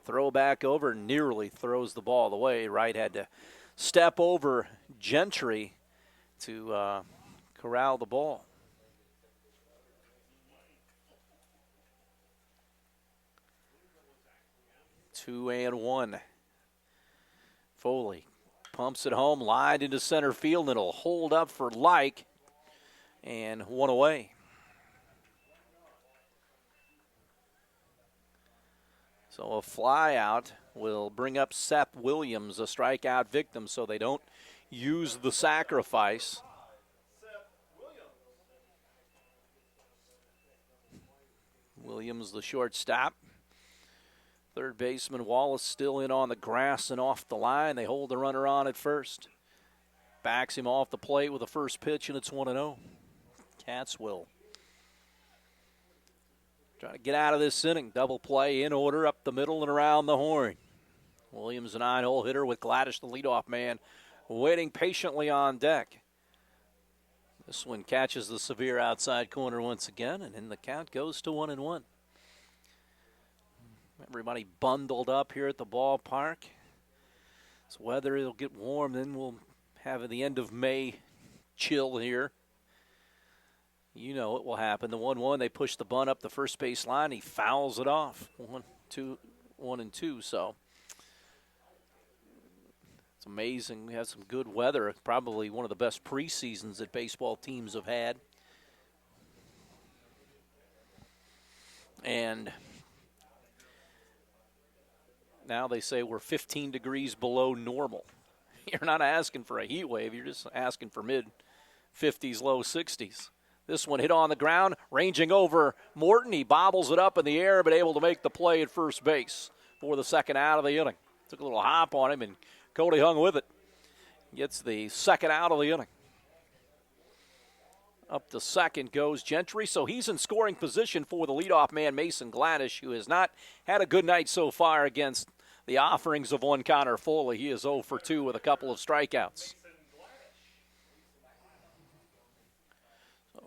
Speaker 1: Throw back over, nearly throws the ball away. Wright had to step over Gentry to corral the ball. 2-1. Foley pumps it home, lined into center field, and it'll hold up for Like. And 1 away. So a fly out will bring up Seth Williams, a strikeout victim, so they don't use the sacrifice. Williams, the shortstop. Third baseman Wallace still in on the grass and off the line. They hold the runner on at first. Backs him off the plate with the first pitch, and it's 1-0. Cats will try to get out of this inning. Double play in order up the middle and around the horn. Williams, a 9-hole hitter with Gladish, the leadoff man, waiting patiently on deck. This one catches the severe outside corner once again, and then the count goes to 1-1. Everybody bundled up here at the ballpark. This weather, it'll get warm, then we'll have the end of May chill here. You know it will happen. The 1-1, they push the bunt up the first base line. He fouls it off. 1-2, so it's amazing. We had some good weather. Probably one of the best preseasons that baseball teams have had. And now they say we're 15 degrees below normal. You're not asking for a heat wave. You're just asking for mid-50s, low 60s. This one hit on the ground, ranging over Morton. He bobbles it up in the air, but able to make the play at first base for the second out of the inning. Took a little hop on him, and Cody hung with it. Gets the second out of the inning. Up to second goes Gentry, so he's in scoring position for the leadoff man, Mason Gladish, who has not had a good night so far against the offerings of one Connor Foley. He is 0 for 2 with a couple of strikeouts.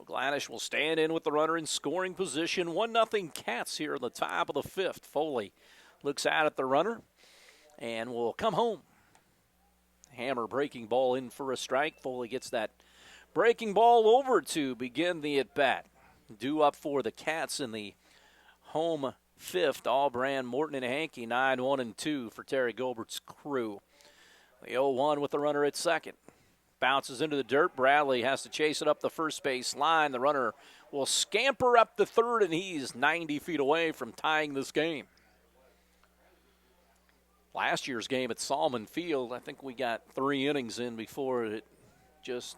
Speaker 1: Gladish will stand in with the runner in scoring position. 1-0 Cats here in the top of the fifth. Foley looks out at the runner and will come home. Hammer breaking ball in for a strike. Foley gets that breaking ball over to begin the at-bat. Due up for the Cats in the home fifth. Allbrand, Morton, and Hankey 9-1-2 for Terry Gilbert's crew. The 0-1 with the runner at second. Bounces into the dirt. Bradley has to chase it up the first base line. The runner will scamper up the third, and he's 90 feet away from tying this game. Last year's game at Salmon Field, I think we got 3 innings in before it just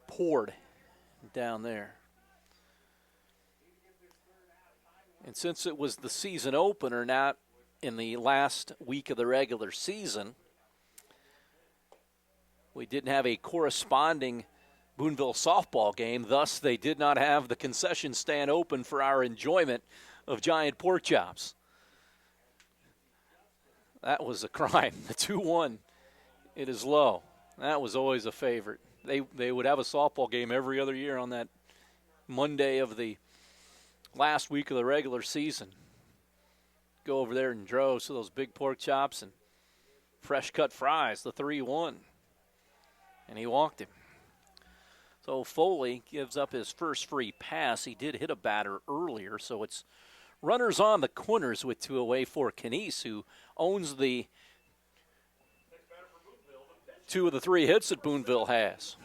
Speaker 1: poured down there. And since it was the season opener, not in the last week of the regular season, we didn't have a corresponding Boonville softball game. Thus, they did not have the concession stand open for our enjoyment of giant pork chops. That was a crime. The 2-1, it is low. That was always a favorite. They would have a softball game every other year on that Monday of the last week of the regular season. Go over there in droves to those big pork chops and fresh cut fries, the 3-1. And he walked him. So Foley gives up his first free pass. He did hit a batter earlier, so it's runners on the corners with 2 away for Canese, who owns the 2 of the 3 hits that Boonville has.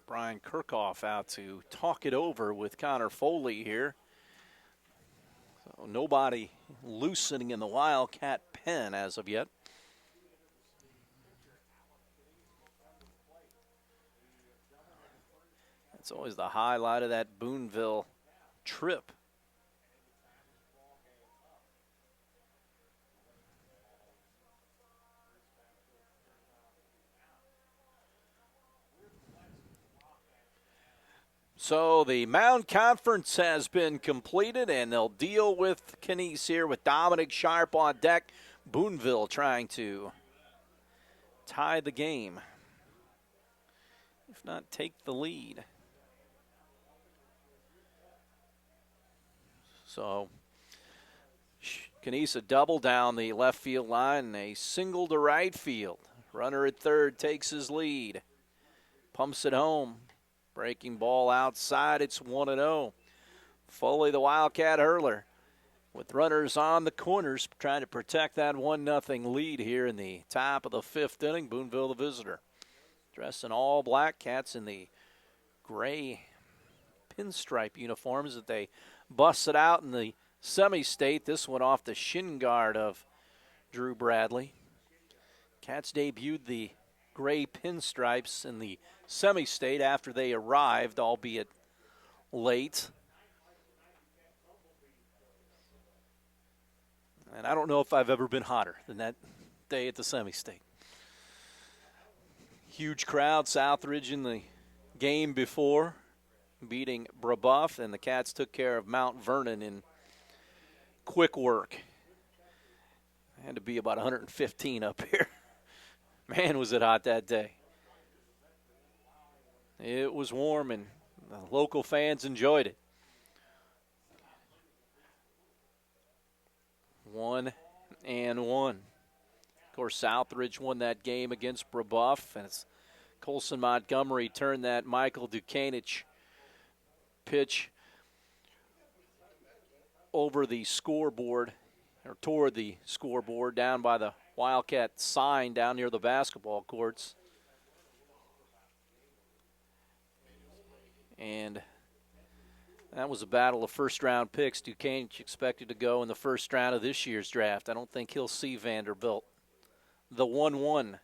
Speaker 1: Brian Kirchhoff out to talk it over with Connor Foley here. So nobody loosening in the Wildcat pen as of yet. It's always the highlight of that Boonville trip. So the Mound Conference has been completed, and they'll deal with Canese here with Dominic Sharp on deck. Boonville trying to tie the game, if not take the lead. So Canese a double down the left field line and a single to right field. Runner at third takes his lead. Pumps it home. Breaking ball outside. It's 1-0. Foley, the Wildcat hurler, with runners on the corners trying to protect that 1-0 lead here in the top of the 5th inning. Boonville, the visitor. Dressed in all black. Cats in the gray pinstripe uniforms that they busted out in the semi-state. This one off the shin guard of Drew Bradley. Cats debuted the gray pinstripes in the semi-state after they arrived, albeit late. And I don't know if I've ever been hotter than that day at the semi-state. Huge crowd, Southridge in the game before, beating Brebeuf, and the Cats took care of Mount Vernon in quick work. Had to be about 115 up here. Man, was it hot that day. It was warm, and the local fans enjoyed it. 1-1. Of course, Southridge won that game against Brebeuf, and it's Colson Montgomery turned that Michael Dukanich pitch over the scoreboard, or toward the scoreboard down by the Wildcat sign down near the basketball courts. And that was a battle of first-round picks. Dukanich expected to go in the first round of this year's draft. I don't think he'll see Vanderbilt. The 1-1.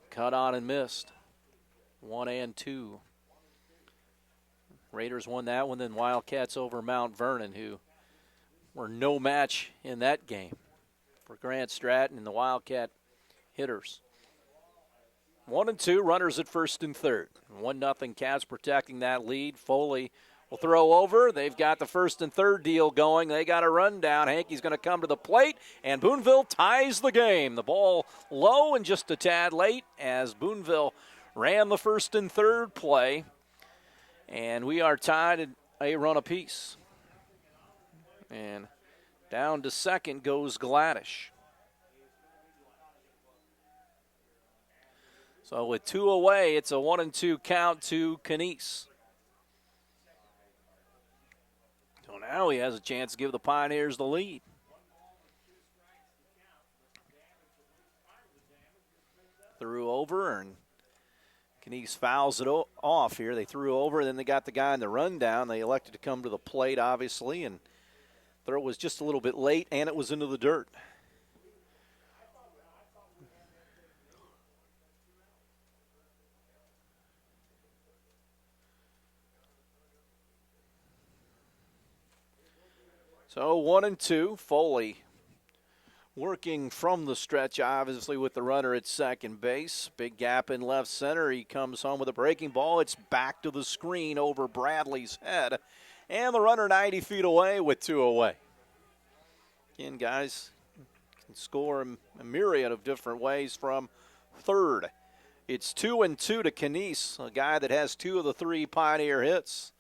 Speaker 1: Cut on and missed. 1-2. Raiders won that one, then Wildcats over Mount Vernon, who were no match in that game for Grant Stratton and the Wildcat hitters. 1-2, runners at first and third. 1-0 Cats protecting that lead. Foley will throw over. They've got the first and third deal going. They got a run down. Hankey's going to come to the plate, and Boonville ties the game. The ball low and just a tad late as Boonville ran the first and third play. And we are tied at a run apiece. And down to second goes Gladish. So with 2 away, it's a 1-2 count to Canese. Now he has a chance to give the Pioneers the lead. Threw over, and Knies fouls it off here. They threw over, then they got the guy in the rundown. They elected to come to the plate, obviously, and throw was just a little bit late, and it was into the dirt. So 1-2, Foley working from the stretch, obviously, with the runner at second base. Big gap in left center. He comes home with a breaking ball. It's back to the screen over Bradley's head. And the runner 90 feet away with 2 away. Again, guys can score a myriad of different ways from third. It's 2-2 to Knies, a guy that has 2 of the 3 Pioneer hits.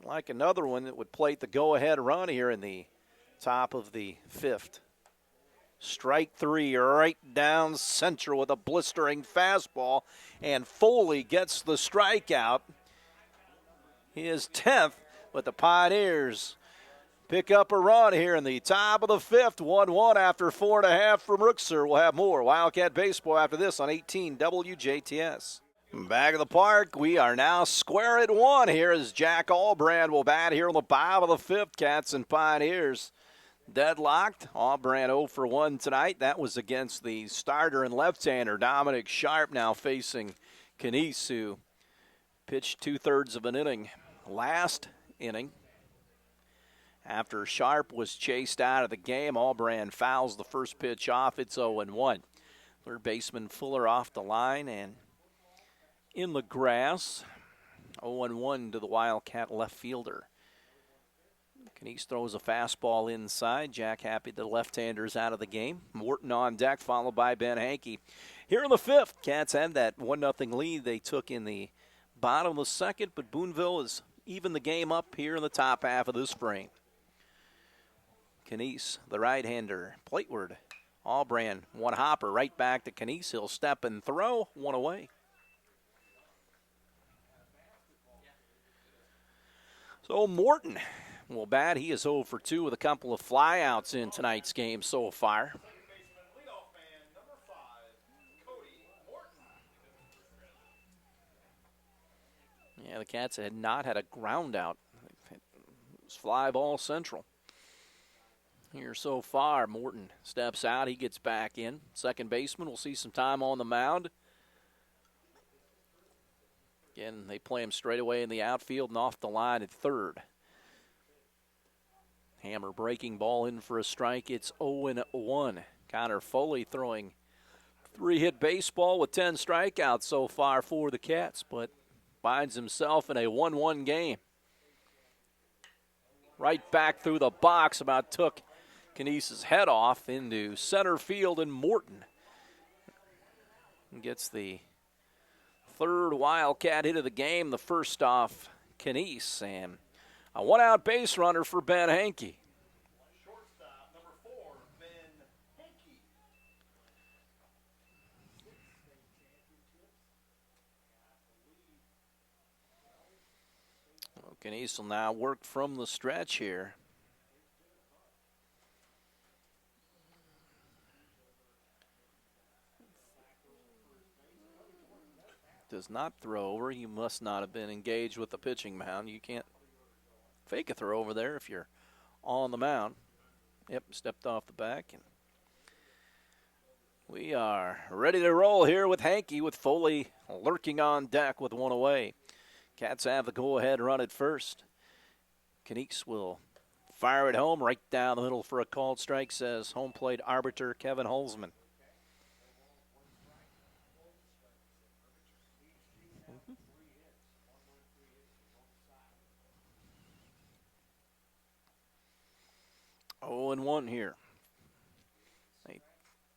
Speaker 1: Like another one that would plate the go-ahead run here in the top of the 5th. Strike 3 right down center with a blistering fastball, and Foley gets the strikeout. His 10th, but the Pioneers pick up a run here in the top of the 5th. 1-1 after 4.5 from Rookser. We'll have more Wildcat baseball after this on 18 WJTS. Back of the park, we are now square at 1 here as Jack Allbrand will bat here on the bottom of the 5th. Cats and Pioneers deadlocked. Allbrand 0 for 1 tonight. That was against the starter and left-hander Dominic Sharp, now facing Knies, who pitched 2/3 of an inning last inning. After Sharp was chased out of the game, Allbrand fouls the first pitch off. It's 0-1. Third baseman Fuller off the line and in the grass. 0-1 to the Wildcat left fielder. Knies throws a fastball inside. Jack happy the left-hander's out of the game. Morton on deck, followed by Ben Hankey. Here in the 5th, Cats had that 1-0 lead they took in the bottom of the 2nd, but Boonville has evened the game up here in the top half of this frame. Knies, the right-hander, plateward. Allbrand, one hopper right back to Knies. He'll step and throw, 1 away. So Morton will bat. He is 0 for 2 with a couple of flyouts in tonight's game so far. Yeah, the Cats had not had a ground out. It was fly ball central. Here so far, Morton steps out. He gets back in. Second baseman will see some time on the mound. Again, they play him straight away in the outfield and off the line at third. Hammer breaking ball in for a strike. It's 0-1. Connor Foley throwing 3-hit baseball with 10 strikeouts so far for the Cats, but finds himself in a 1-1 game. Right back through the box, about took Knies' head off into center field, and Morton gets the third Wildcat hit of the game, the first off Knies, and a one-out base runner for Ben Hankey.
Speaker 2: Shortstop, number 4, Ben Hankey.
Speaker 1: Well, Knies will now work from the stretch here. Does not throw over. You must not have been engaged with the pitching mound. You can't fake a throw over there if you're on the mound. Yep, stepped off the back. And we are ready to roll here with Hankey, with Foley lurking on deck with 1 away. Cats have the go-ahead run at first. Knies will fire it home right down the middle for a called strike, says home plate arbiter Kevin Holzman. 0-1 here. They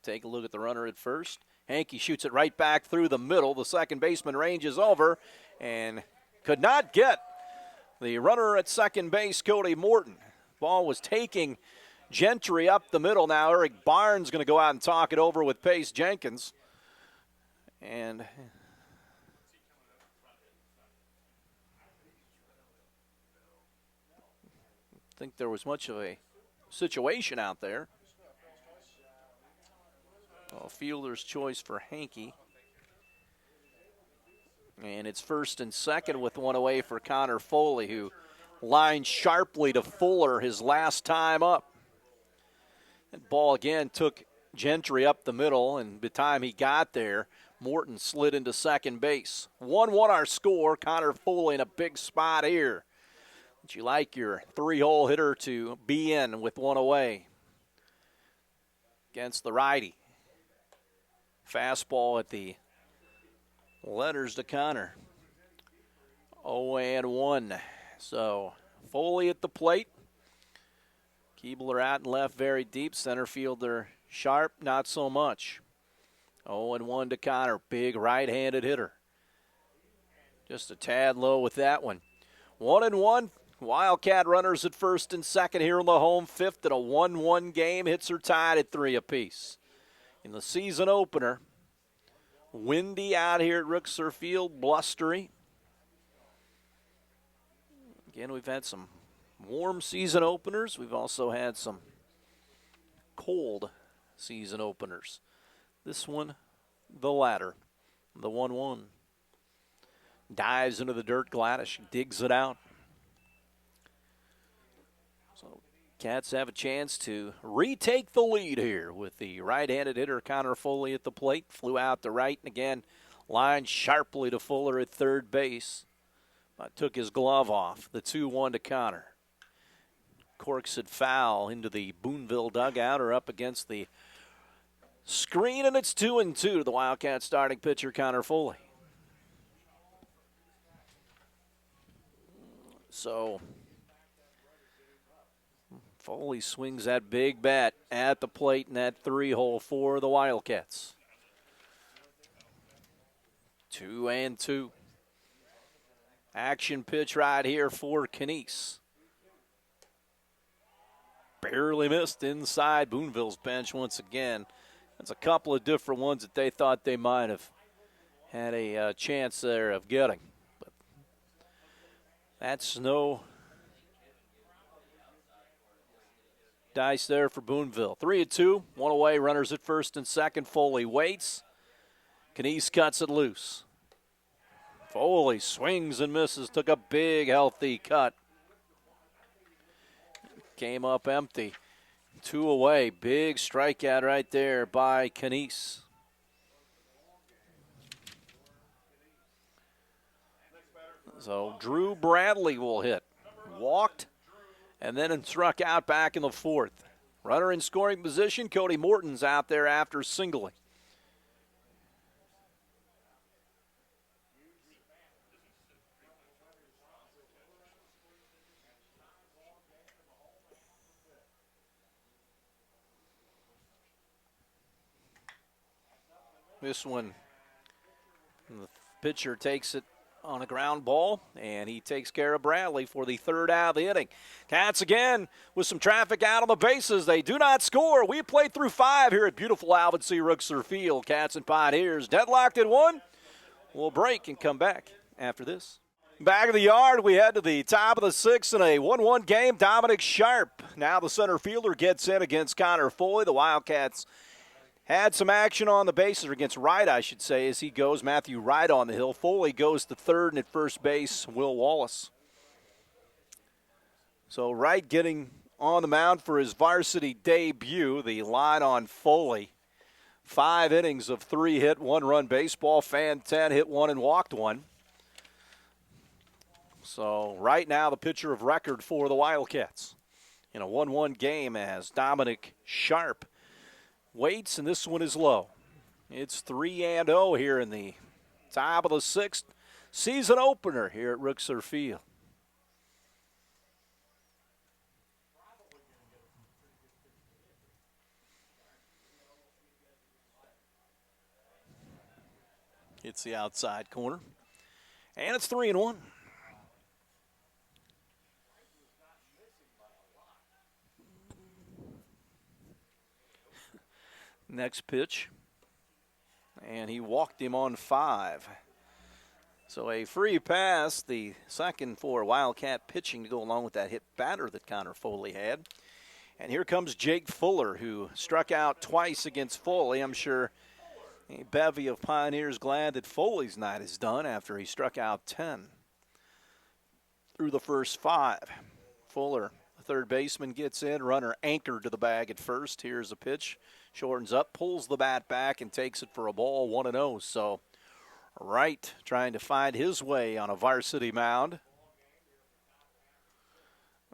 Speaker 1: take a look at the runner at first. Hankey shoots it right back through the middle. The second baseman ranges over and could not get the runner at second base, Cody Morton. Ball was taking Gentry up the middle. Now Eric Barnes going to go out and talk it over with Pace Jenkins. And think there was much of a situation out there. Well, fielder's choice for Hankey. And it's first and second with one away for Connor Foley, who lined sharply to Fuller his last time up. That ball again took Gentry up the middle, and by the time he got there, Morton slid into second base. 1-1 our score. Connor Foley in a big spot here. But you like your three-hole hitter to be in with one away against the righty. Fastball at the letters to Connor. 0-1. So Foley at the plate. Keebler out and left very deep. Center fielder Sharp, not so much. 0-1 to Connor. Big right-handed hitter. Just a tad low with that one. 1-1. Wildcat runners at first and second here in the home fifth in a 1-1 game. Hits are tied at 3 apiece. In the season opener, windy out here at Rooksor Field, blustery. Again, we've had some warm season openers. We've also had some cold season openers. This one, the latter, the 1-1. Dives into the dirt, Gladish digs it out. So Cats have a chance to retake the lead here with the right-handed hitter Connor Foley at the plate. Flew out to right and again lined sharply to Fuller at third base. But took his glove off. The 2-1 to Connor. Corks it foul into the Boonville dugout or up against the screen, and it's 2-2 to the Wildcat starting pitcher Connor Foley. So Foley swings that big bat at the plate in that 3-hole for the Wildcats. 2-2. Action pitch right here for Knies. Barely missed inside Boonville's bench once again. That's a couple of different ones that they thought they might have had a chance there of getting. But that's no dice there for Boonville. 3-2, one away, runners at first and second. Foley waits. Knies cuts it loose. Foley swings and misses, took a big, healthy cut. Came up empty. 2 away, big strikeout right there by Knies. So Drew Bradley will hit. Walked and then struck out back in the 4th. Runner in scoring position, Cody Morton's out there after singling. This one, the pitcher takes it on a ground ball, and he takes care of Bradley for the 3rd out of the inning. Cats again with some traffic out on the bases. They do not score. We played through 5 here at beautiful Alvin C. Rooksor Field. Cats and Pioneers deadlocked at 1. We'll break and come back after this. Back of the yard, we head to the top of the 6th in a 1-1 game. Dominic Sharp, now the center fielder, gets in against Connor Foley. The Wildcats had some action on the bases, or against Wright, I should say, as he goes. Matthew Wright on the hill. Foley goes to third, and at first base, Will Wallace. So Wright getting on the mound for his varsity debut. The line on Foley. 5 innings of 3-hit, 1-run baseball. Fan 10, hit 1 and walked 1. So right now the pitcher of record for the Wildcats in a 1-1 game as Dominic Sharp waits, and this one is low. It's 3-0 here in the top of the 6th season opener here at Rooksor Field. It's the outside corner, and it's 3-1. Next pitch, and he walked him on 5. So a free pass, the second for Wildcat pitching to go along with that hit batter that Connor Foley had. And here comes Jake Fuller, who struck out twice against Foley. I'm sure a bevy of Pioneers glad that Foley's night is done after he struck out 10 through the first 5. Fuller, the third baseman, gets in, runner anchored to the bag at first. Here's a pitch, shortens up, pulls the bat back, and takes it for a ball, 1-0. So Wright trying to find his way on a varsity mound.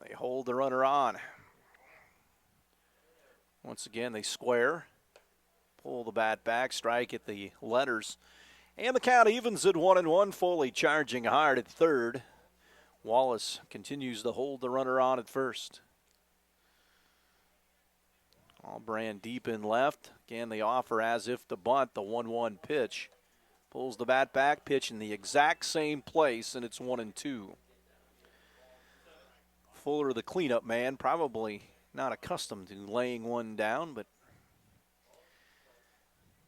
Speaker 1: They hold the runner on. Once again, they square, pull the bat back, strike at the letters. And the count evens at 1-1. Foley charging hard at third. Wallace continues to hold the runner on at first. Allbrand deep in left. Again, the offer as if to bunt, the 1-1 pitch. Pulls the bat back, pitch in the exact same place, and it's 1-2. Fuller, the cleanup man, probably not accustomed to laying one down, but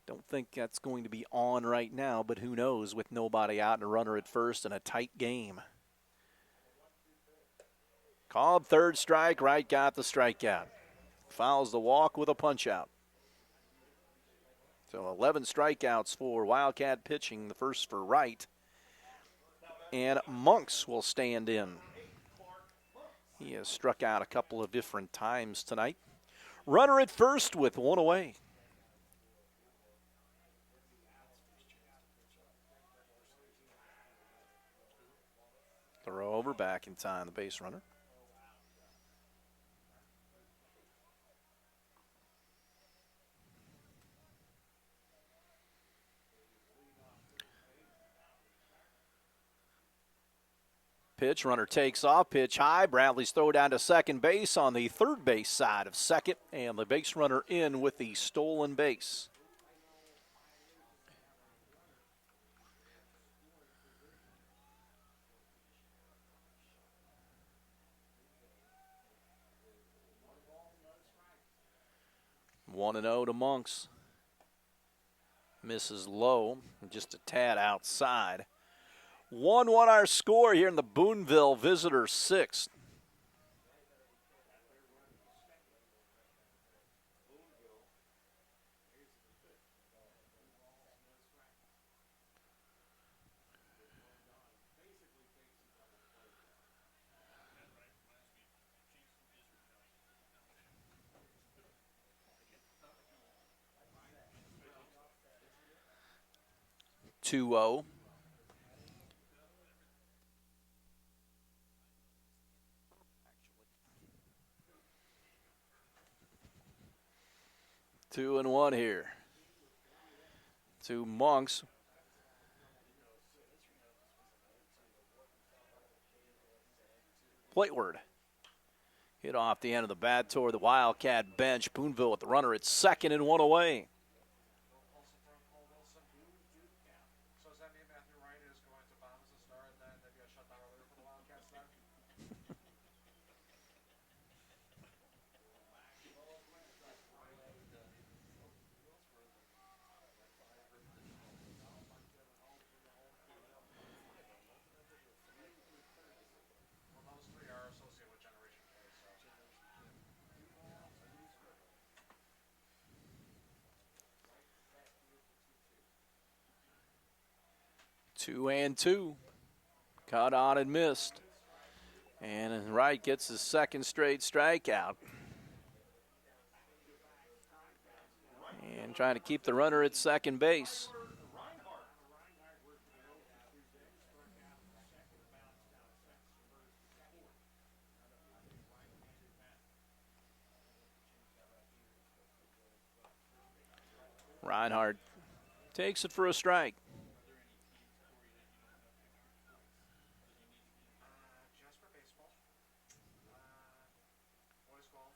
Speaker 1: don't think that's going to be on right now, but who knows with nobody out and a runner at first and a tight game. Called third strike, Wright got the strikeout. Fouls the walk with a punch-out. So 11 strikeouts for Wildcat pitching, the first for Wright. And Monks will stand in. He has struck out a couple of different times tonight. Runner at first with one away. Throw over back in time, the base runner. Pitch, runner takes off, pitch high. Bradley's throw down to second base on the third base side of second, and the base runner in with the stolen base. One and 0 to Monks. Misses low, just a tad outside. 1-1 our score here in the Boonville Visitor sixth. Two-0. Two and one here to Monks. Plateward hit off the end of the bat toward the Wildcat bench. Boonville with the runner at second and one away.
Speaker 2: So does that mean Matthew Wright is going to bomb as a star and then maybe a shutdown earlier for the Wildcats then? Well, those three are associated with Generation K, so.
Speaker 1: 2-2. Caught on and missed. And Wright gets his second straight strikeout. And trying to keep the runner at second base. Reinhardt takes it for a strike.
Speaker 2: Jasper baseball. Boys golf.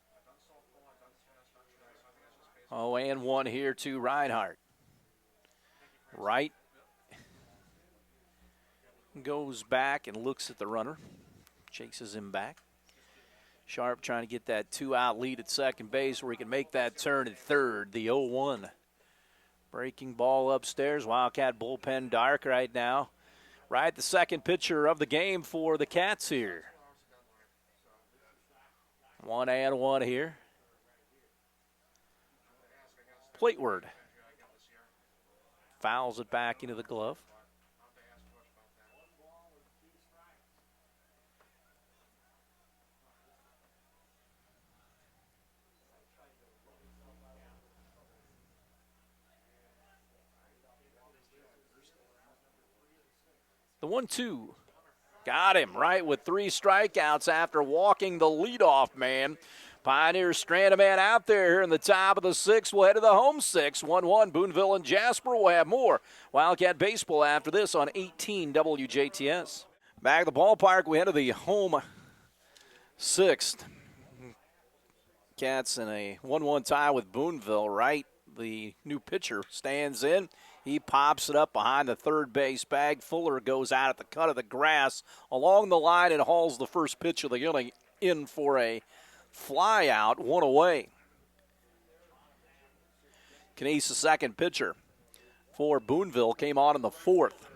Speaker 2: I've done softball, I've done tennis, not track, so I think it's just baseball.
Speaker 1: Oh, and one here to Reinhardt. Wright goes back and looks at the runner, chases him back. Sharp trying to get that 2-out lead at second base where he can make that turn at third, the 0-1. Breaking ball upstairs. Wildcat bullpen dark right now. Right, the second pitcher of the game for the Cats here. 1-1 here. Plateward fouls it back into the glove. The 1-2. Got him right with 3 strikeouts after walking the leadoff man. Pioneers strand a man out there here in the top of the 6th. We'll head to the home 6. 1-1. Boonville and Jasper will have more Wildcat baseball after this on 18 WJTS. Back at the ballpark, we head to the home 6th. Cats in a 1-1 tie with Boonville, right? The new pitcher stands in. He pops it up behind the third base bag. Fuller goes out at the cut of the grass along the line and hauls the first pitch of the inning in for a fly out, 1 away. Knies, the second pitcher for Boonville, came on in the 4th.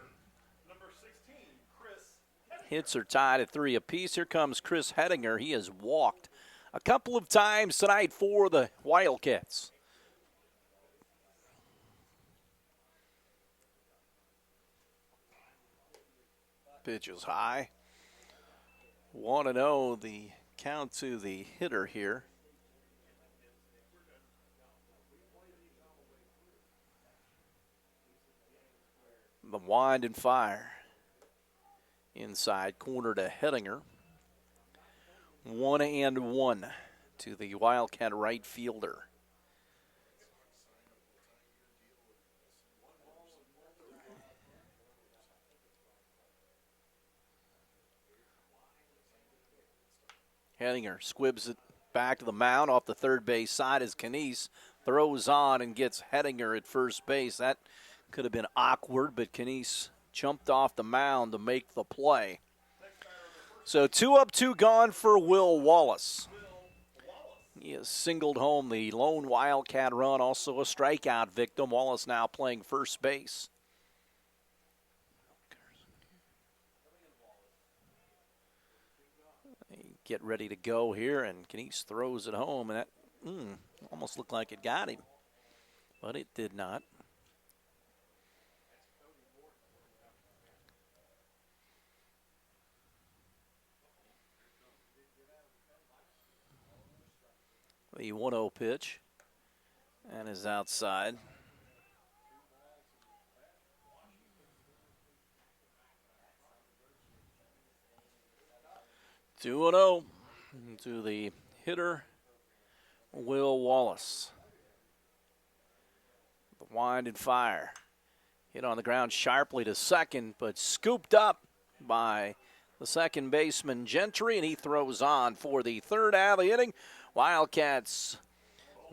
Speaker 1: Hits are tied at 3 apiece. Here comes Chris Hettinger. He has walked a couple of times tonight for the Wildcats. Pitch is high. 1-0 the count to the hitter here. The wind and fire. Inside corner to Hettinger. 1-1 to the Wildcat right fielder. Hettinger squibs it back to the mound off the third base side as Knies throws on and gets Hettinger at first base. That could have been awkward, but Knies jumped off the mound to make the play. So 2 up, 2 gone for Will Wallace. He has singled home the lone Wildcat run, also a strikeout victim. Wallace now playing first base. Get ready to go here, and Knies throws it home, and that almost looked like it got him, but it did not. The 1-0 pitch, and is outside. Two 2-0 to the hitter, Will Wallace. The wind and fire. Hit on the ground sharply to second, but scooped up by the second baseman Gentry, and he throws on for the third out of the inning. Wildcats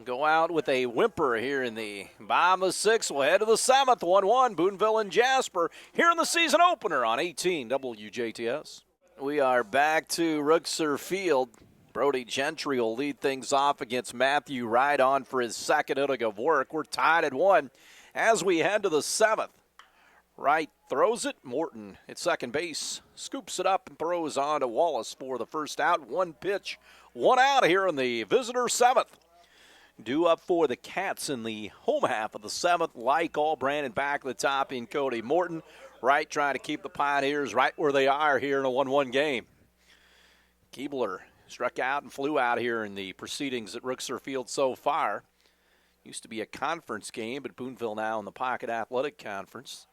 Speaker 1: go out with a whimper here in the bottom of the 6th. We'll head to the 7th, 1-1, Boonville and Jasper, here in the season opener on 18 WJTS. We are back to Rookser Field. Brody Gentry will lead things off against Matthew Wright on for his second inning of work. We're tied at 1 as we head to the 7th. Wright throws it. Morton at second base scoops it up and throws on to Wallace for the first out. 1 pitch, 1 out here in the visitor 7th. Due up for the Cats in the home half of the 7th. Like all Brandon back at the top in Cody Morton. Wright trying to keep the Pioneers right where they are here in a 1-1 game. Keebler struck out and flew out here in the proceedings at Rookser Field so far. Used to be a conference game, but Boonville now in the Pocket Athletic Conference.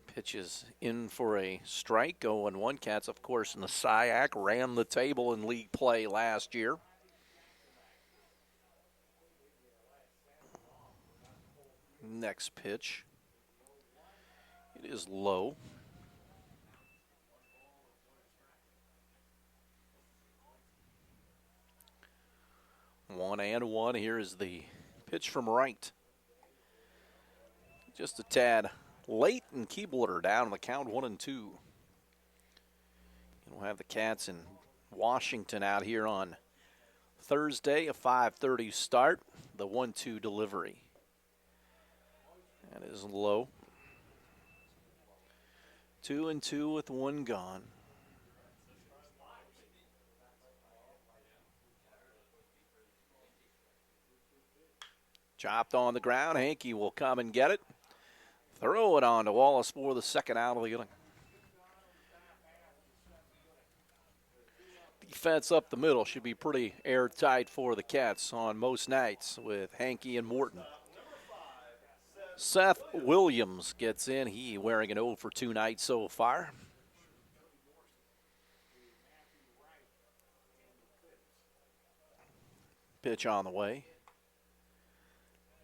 Speaker 1: Pitches in for a strike. 0-1. Cats, of course, in the SIAC ran the table in league play last year. Next pitch. It is low. One and one. Here is the pitch from Wright. Just a tad late, and Keebler down on the count 1-2. And we'll have the Cats in Washington out here on Thursday, a 5:30 start. The 1-2 delivery. That is low. 2-2 with one gone. Chopped on the ground. Hankey will come and get it. Throw it on to Wallace for the second out of the inning. Defense up the middle should be pretty airtight for the Cats on most nights with Hankey and Morton. Seth Williams gets in. He wearing an 0 for 2 night so far. Pitch on the way.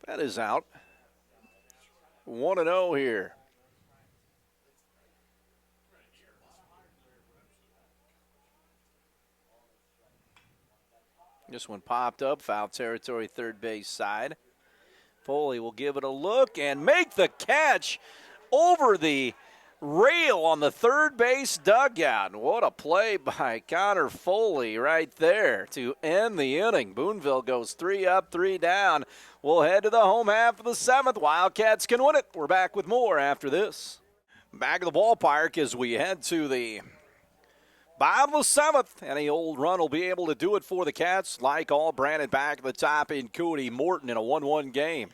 Speaker 1: That is out. 1-0 here. This one popped up, foul territory, third base side. Foley will give it a look and make the catch over the rail on the third base dugout. What a play by Connor Foley right there to end the inning. Boonville goes 3 up, 3 down. We'll head to the home half of the 7th. Wildcats can win it. We're back with more after this. Back at the ballpark as we head to the bottom of the 7th. Any old run will be able to do it for the Cats. Like all, Brandon back at the top in Cody Morton in a 1-1 game.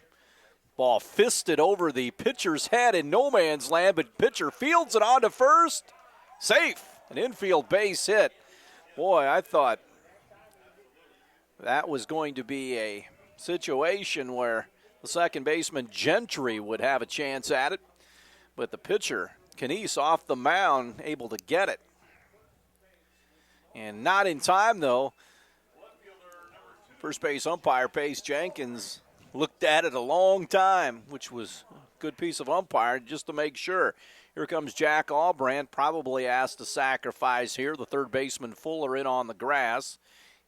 Speaker 1: Ball fisted over the pitcher's head in no man's land, but pitcher fields it on to first. Safe. An infield base hit. Boy, I thought that was going to be a situation where the second baseman Gentry would have a chance at it, but the pitcher, Canese, off the mound, able to get it. And not in time, though. First base umpire Pace Jenkins looked at it a long time, which was a good piece of umpiring just to make sure. Here comes Jack Albrandt, probably asked to sacrifice here. The third baseman Fuller in on the grass.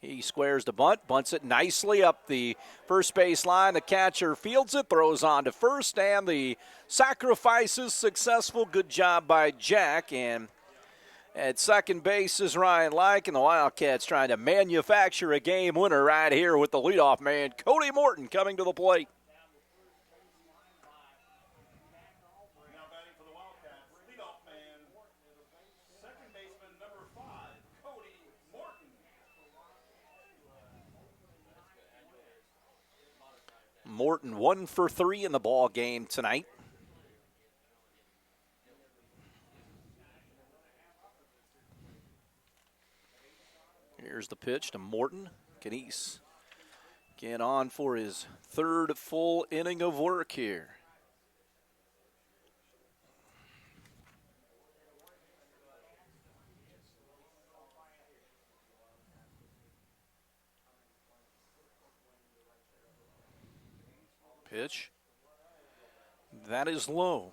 Speaker 1: He squares the bunt, bunts it nicely up the first base line. The catcher fields it, throws on to first, and the sacrifice is successful. Good job by Jack. And at second base is Ryan Like, and the Wildcats trying to manufacture a game winner right here with the leadoff man, Cody Morton, coming to the plate.
Speaker 2: Now batting for the Wildcats, leadoff man, second baseman number 5, Cody Morton.
Speaker 1: Morton 1 for 3 in the ball game tonight. Here's the pitch to Morton. Canese get on for his third full inning of work here. Pitch. That is low.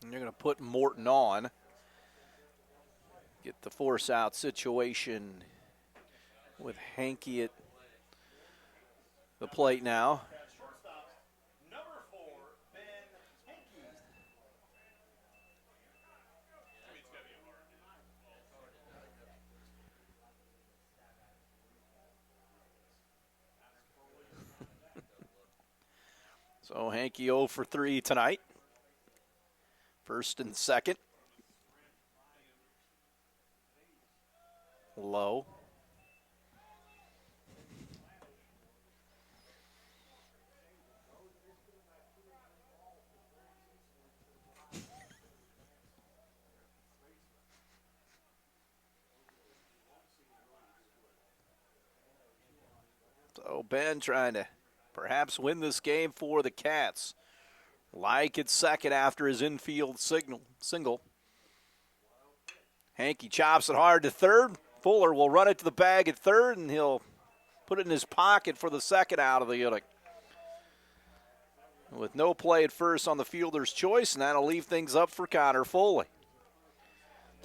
Speaker 1: And you're going to put Morton on. Get the force out situation with Hankey at the plate now.
Speaker 2: Shortstop, number 4, Ben Hankey.
Speaker 1: So Hankey 0 for 3 tonight. First and second. Low. So Ben trying to perhaps win this game for the Cats. Like at second after his infield single. Hankey chops it hard to third. Fuller will run it to the bag at third, and he'll put it in his pocket for the second out of the inning. With no play at first on the fielder's choice, and that'll leave things up for Connor Foley.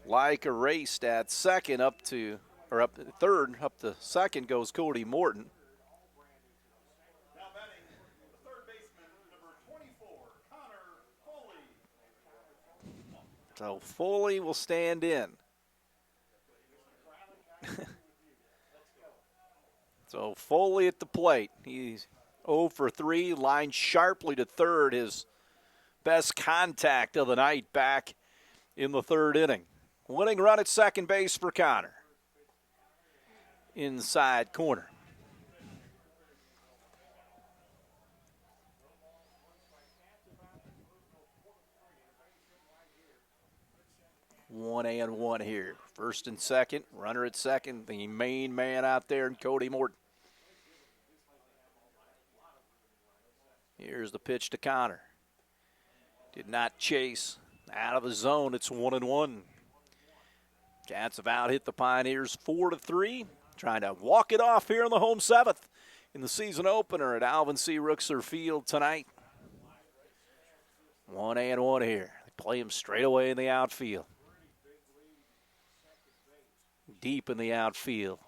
Speaker 1: Like erased at second up to third, up to second goes Cody Morton.
Speaker 2: Now batting the third baseman number 24, Connor Foley.
Speaker 1: So Foley will stand in. So Foley at the plate. He's 0 for 3, lined sharply to third, his best contact of the night back in the third inning. Winning run at second base for Connor. Inside corner. One and one here. First and second. Runner at second. The main man out there, Cody Morton. Here's the pitch to Connor. Did not chase. Out of the zone. It's 1-1. Cats have out hit the Pioneers 4-3. Trying to walk it off here in the home seventh in the season opener at Alvin C. Rookser Field tonight. 1-1 here. They play him straight away in the outfield. Deep in the outfield.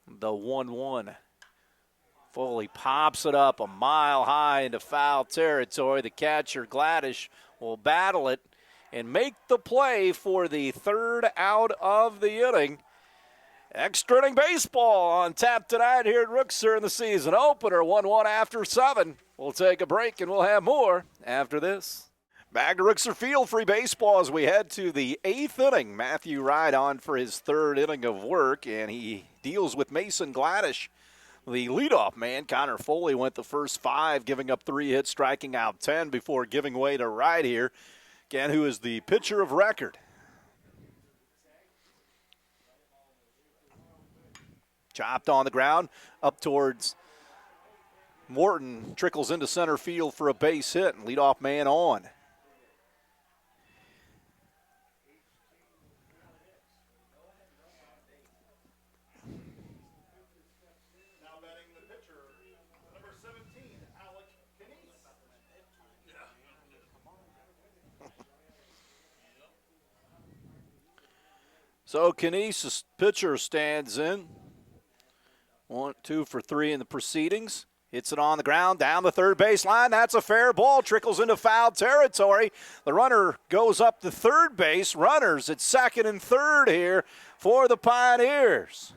Speaker 1: The 1-1. Foley pops it up a mile high into foul territory. The catcher, Gladish, will battle it and make the play for the third out of the inning. Extra inning baseball on tap tonight here at Rookser in the season opener. 1-1 after 7. We'll take a break and we'll have more after this. Back to Rookser Field, free baseball as we head to the 8th inning. Matthew Wright on for his 3rd inning of work, and he deals with Mason Gladish. The leadoff man, Connor Foley, went the first 5, giving up 3 hits, striking out 10 before giving way to Wright here. Again, who is the pitcher of record. Chopped on the ground, up towards Morton, trickles into center field for a base hit, and leadoff man on. So Kinesis, pitcher, stands in. 1, 2 for 3 in the proceedings. Hits it on the ground, down the third baseline. That's a fair ball, trickles into foul territory. The runner goes up to third base. Runners at second and third here for the Pioneers.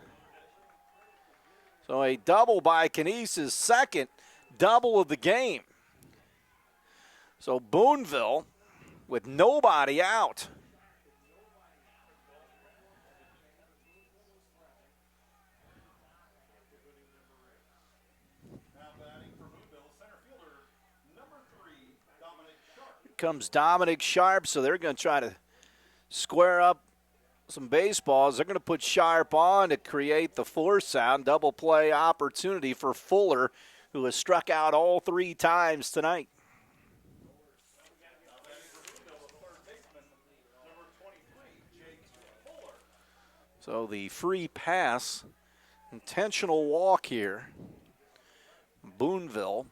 Speaker 1: So a double by Kinesis, second double of the game. So Boonville with nobody out. Comes Dominic Sharp, so they're going to try to square up some baseballs. They're going to put Sharp on to create the force out. Double play opportunity for Fuller, who has struck out all 3 times tonight. So the free pass, intentional walk here. Boonville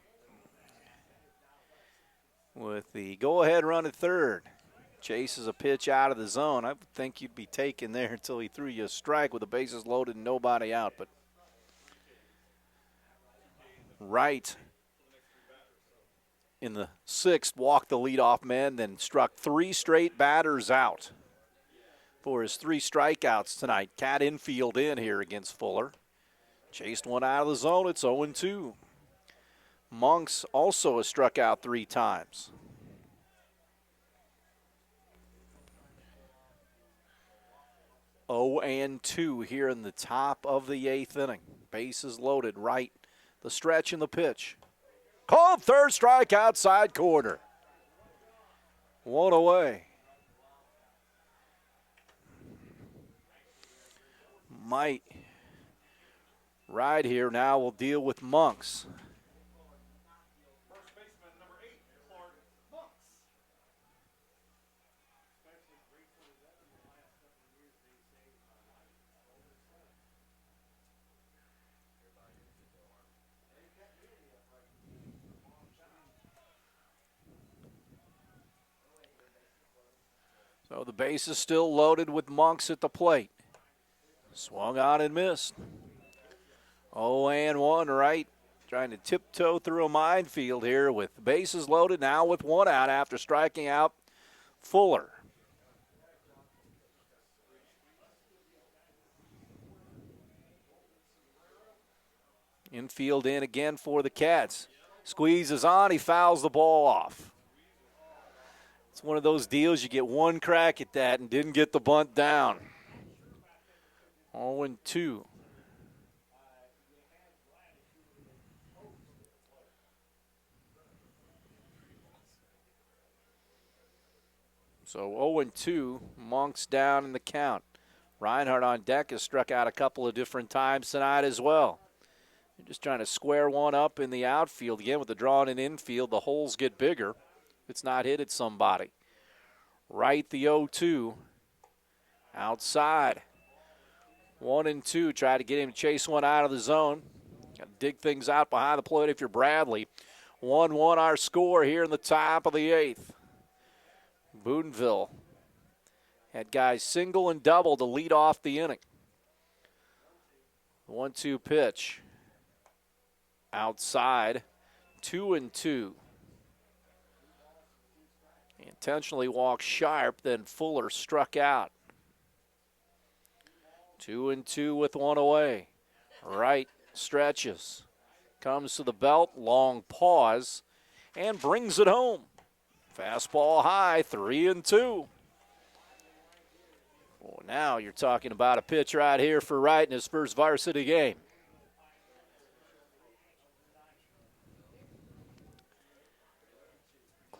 Speaker 1: with the go-ahead run at third. Chases a pitch out of the zone. I would think you'd be taken there until he threw you a strike with the bases loaded and nobody out. But Wright in the 6th walked the leadoff man, then struck 3 straight batters out for his 3 strikeouts tonight. Cat infield in here against Fuller. Chased one out of the zone. It's 0-2. Monks also has struck out 3 times. Oh and 2 here in the top of the 8th inning. Bases loaded. Right, the stretch and the pitch. Called third strike outside corner. 1 away. Might ride here now will deal with Monks. So the base is still loaded with Monks at the plate. Swung on and missed. 0-1, right? trying to tiptoe through a minefield here with bases loaded, now with one out after striking out Fuller. Infield in again for the Cats. Squeezes on, he fouls the ball off. It's one of those deals you get one crack at that and didn't get the bunt down. 0-2. So 0-2, Monks down in the count. Reinhardt on deck has struck out a couple of different times tonight as well. They're just trying to square one up in the outfield. Again, with the draw in an infield, the holes get bigger. It's not hit at somebody. Right, the 0-2. Outside. 1-2. Try to get him to chase one out of the zone. Got to dig things out behind the plate if you're Bradley. 1-1 our score here in the top of the 8th. Boonville had guys single and double to lead off the inning. 1-2 pitch. Outside. 2-2. He intentionally walked sharp, then Fuller struck out. 2-2 with one away. Right stretches. Comes to the belt, long pause, and brings it home. Fastball high, 3-2. Well, now you're talking about a pitch right here for Wright in his first varsity game.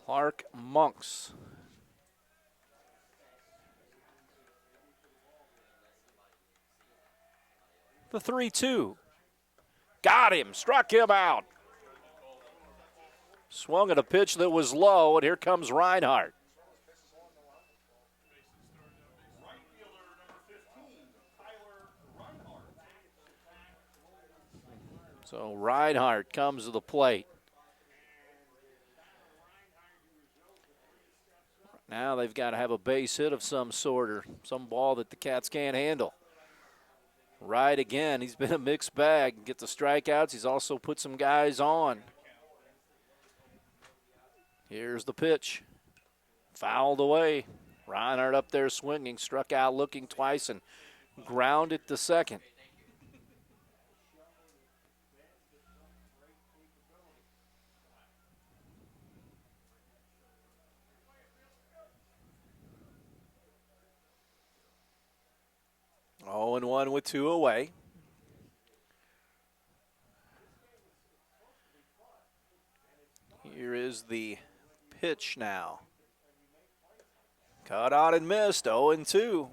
Speaker 1: Clark Monks. The 3-2. Got him, struck him out. Swung at a pitch that was low, and here comes Reinhardt. So Reinhardt comes to the plate. Now they've got to have a base hit of some sort or some ball that the Cats can't handle. Right again, he's been a mixed bag. Get the strikeouts, he's also put some guys on. Here's the pitch. Fouled away. Reinhardt up there swinging, struck out looking twice and grounded to second. Oh, and 1 with 2 away. Here is the pitch now. Cut on and missed, 0-2.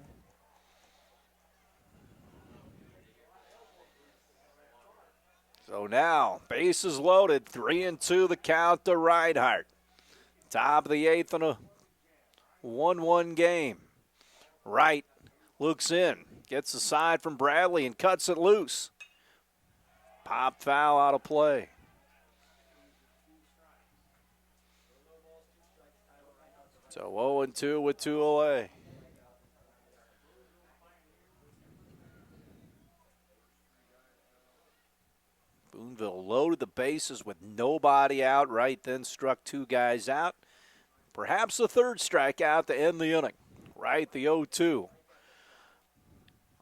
Speaker 1: So now, bases loaded, 3-2 the count to Reinhardt. Top of the 8th in a 1-1 game. Wright looks in, gets a side from Bradley and cuts it loose. Pop foul out of play. So 0-2 with 2 away. Boonville loaded the bases with nobody out. Right then struck 2 guys out. Perhaps a third strikeout to end the inning. Right, the 0-2.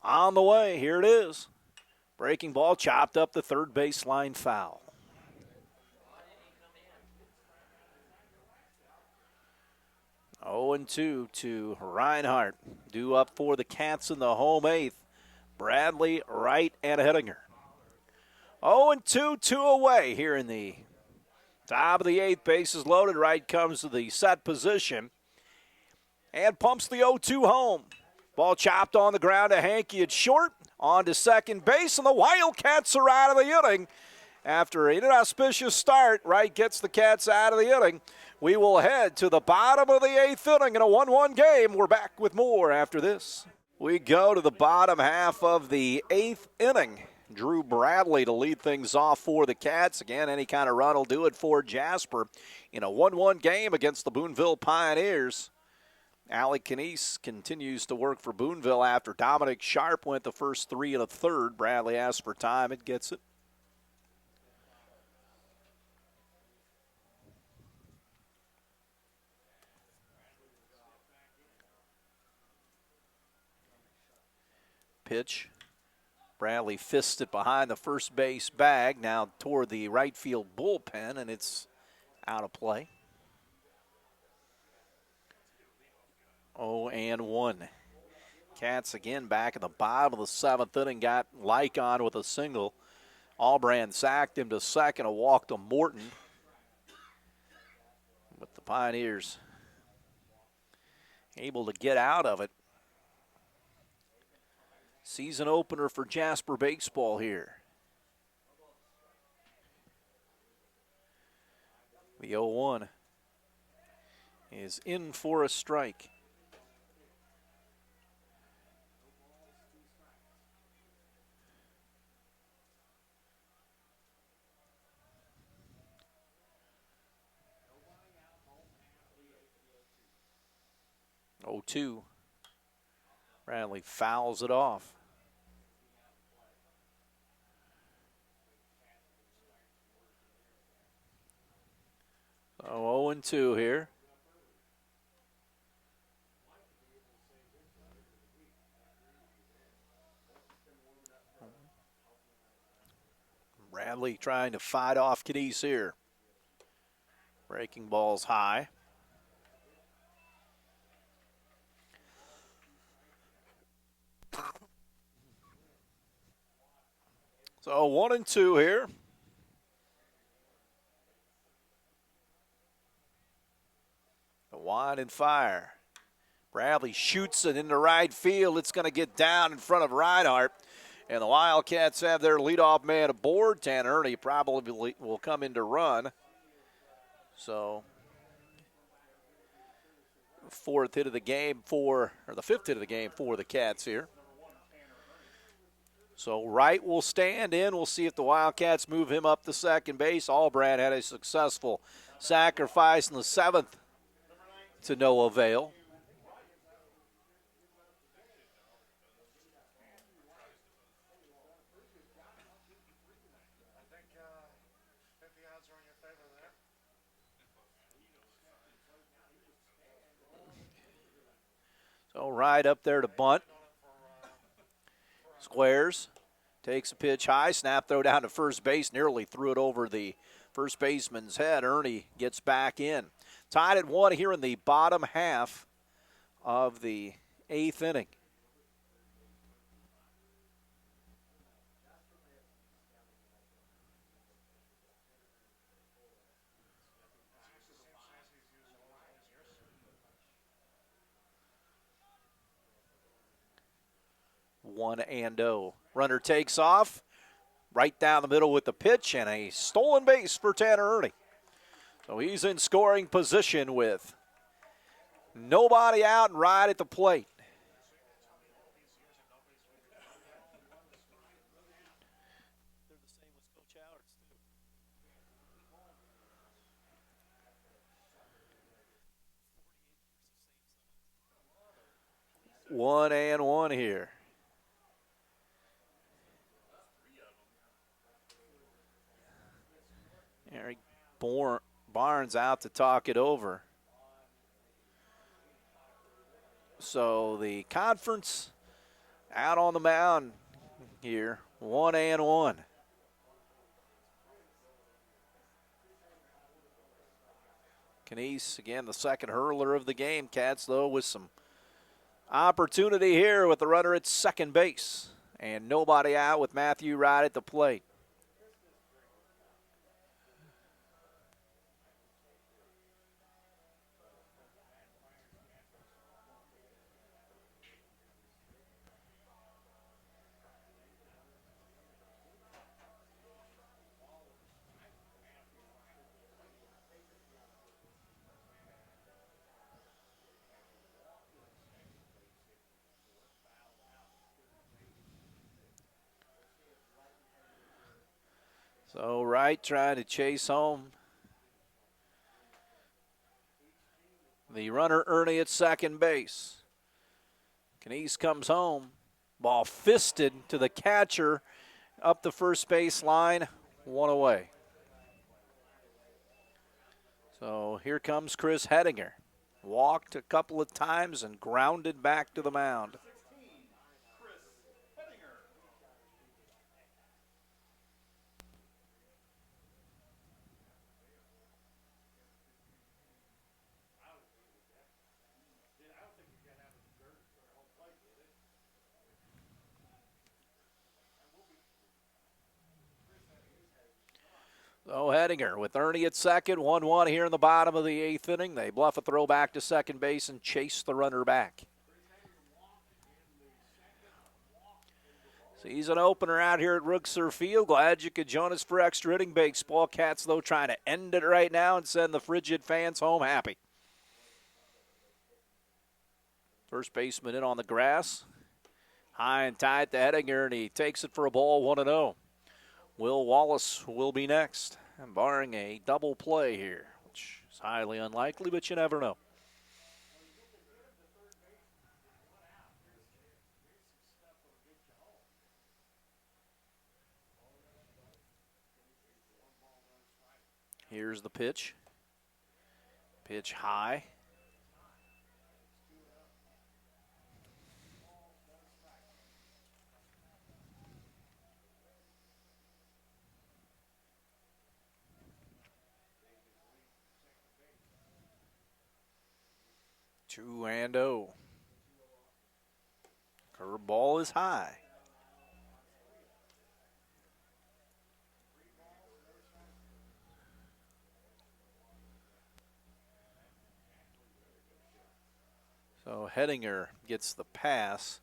Speaker 1: On the way, here it is. Breaking ball chopped up the third baseline foul. Oh, and 2 to Reinhardt. Due up for the Cats in the home 8th. Bradley, Wright, and Hettinger. 0-2, 2 away here in the top of the 8th. Bases loaded. Wright comes to the set position and pumps the 0-2 home. Ball chopped on the ground to Hankey at short. On to second base, and the Wildcats are out of the inning. After an inauspicious start, Wright gets the Cats out of the inning. We will head to the bottom of the 8th inning in a 1-1 game. We're back with more after this. We go to the bottom half of the 8th inning. Drew Bradley to lead things off for the Cats. Again, any kind of run will do it for Jasper in a 1-1 game against the Boonville Pioneers. Alec Canese continues to work for Boonville after Dominic Sharp went the first 3 1/3. Bradley asks for time and gets it. Pitch. Bradley fists it behind the first base bag, now toward the right field bullpen, and it's out of play. 0-1. Cats again back at the bottom of the seventh inning, got Like on with a single. Albrand sacked him to second, a walk to Morton. But the Pioneers able to get out of it. Season opener for Jasper baseball here. The 0-1 is in for a strike. Oh, 2. Bradley fouls it off. So 0-2 here. Bradley trying to fight off Cadiz here. Breaking balls high. So 1-2 here. The wide and fire. Bradley shoots it into right field. It's going to get down in front of Reinhardt. And the Wildcats have their leadoff man aboard. Tanner Ernie probably will come in to run. So, the fifth hit of the game for the Cats here. So Wright will stand in. We'll see if the Wildcats move him up to second base. Albrand had a successful sacrifice in the seventh to no avail. So Wright up there to bunt. Squares, takes a pitch high, snap throw down to first base, nearly threw it over the first baseman's head. Ernie gets back in. Tied at 1 here in the bottom half of the 8th inning. One and 0. Runner takes off, right down the middle with the pitch, and a stolen base for Tanner Ernie. So he's in scoring position with nobody out and right at the plate. They're the same with Coach Howards, too. 1-1 here. Eric Barnes out to talk it over. So the conference out on the mound here, 1-1. Canice, again, the second hurler of the game. Cats, though, with some opportunity here with the runner at second base. And nobody out with Matthew Wright at the plate. So Wright trying to chase home the runner, Ernie, at second base. Canice comes home. Ball fisted to the catcher up the first base line, 1 away. So here comes Chris Hedinger. Walked a couple of times and grounded back to the mound. So Hedinger with Ernie at second, 1-1 here in the bottom of the 8th inning. They bluff a throw back to second base and chase the runner back. Season opener out here at Rookser Field. Glad you could join us for extra inning baseball. Cats, though, trying to end it right now and send the frigid fans home happy. First baseman in on the grass. High and tight to Hedinger, and he takes it for a ball, 1-0. Will Wallace will be next, barring a double play here, which is highly unlikely, but you never know. Here's the pitch. Pitch high. Two and oh. Curveball is high. So Hedinger gets the pass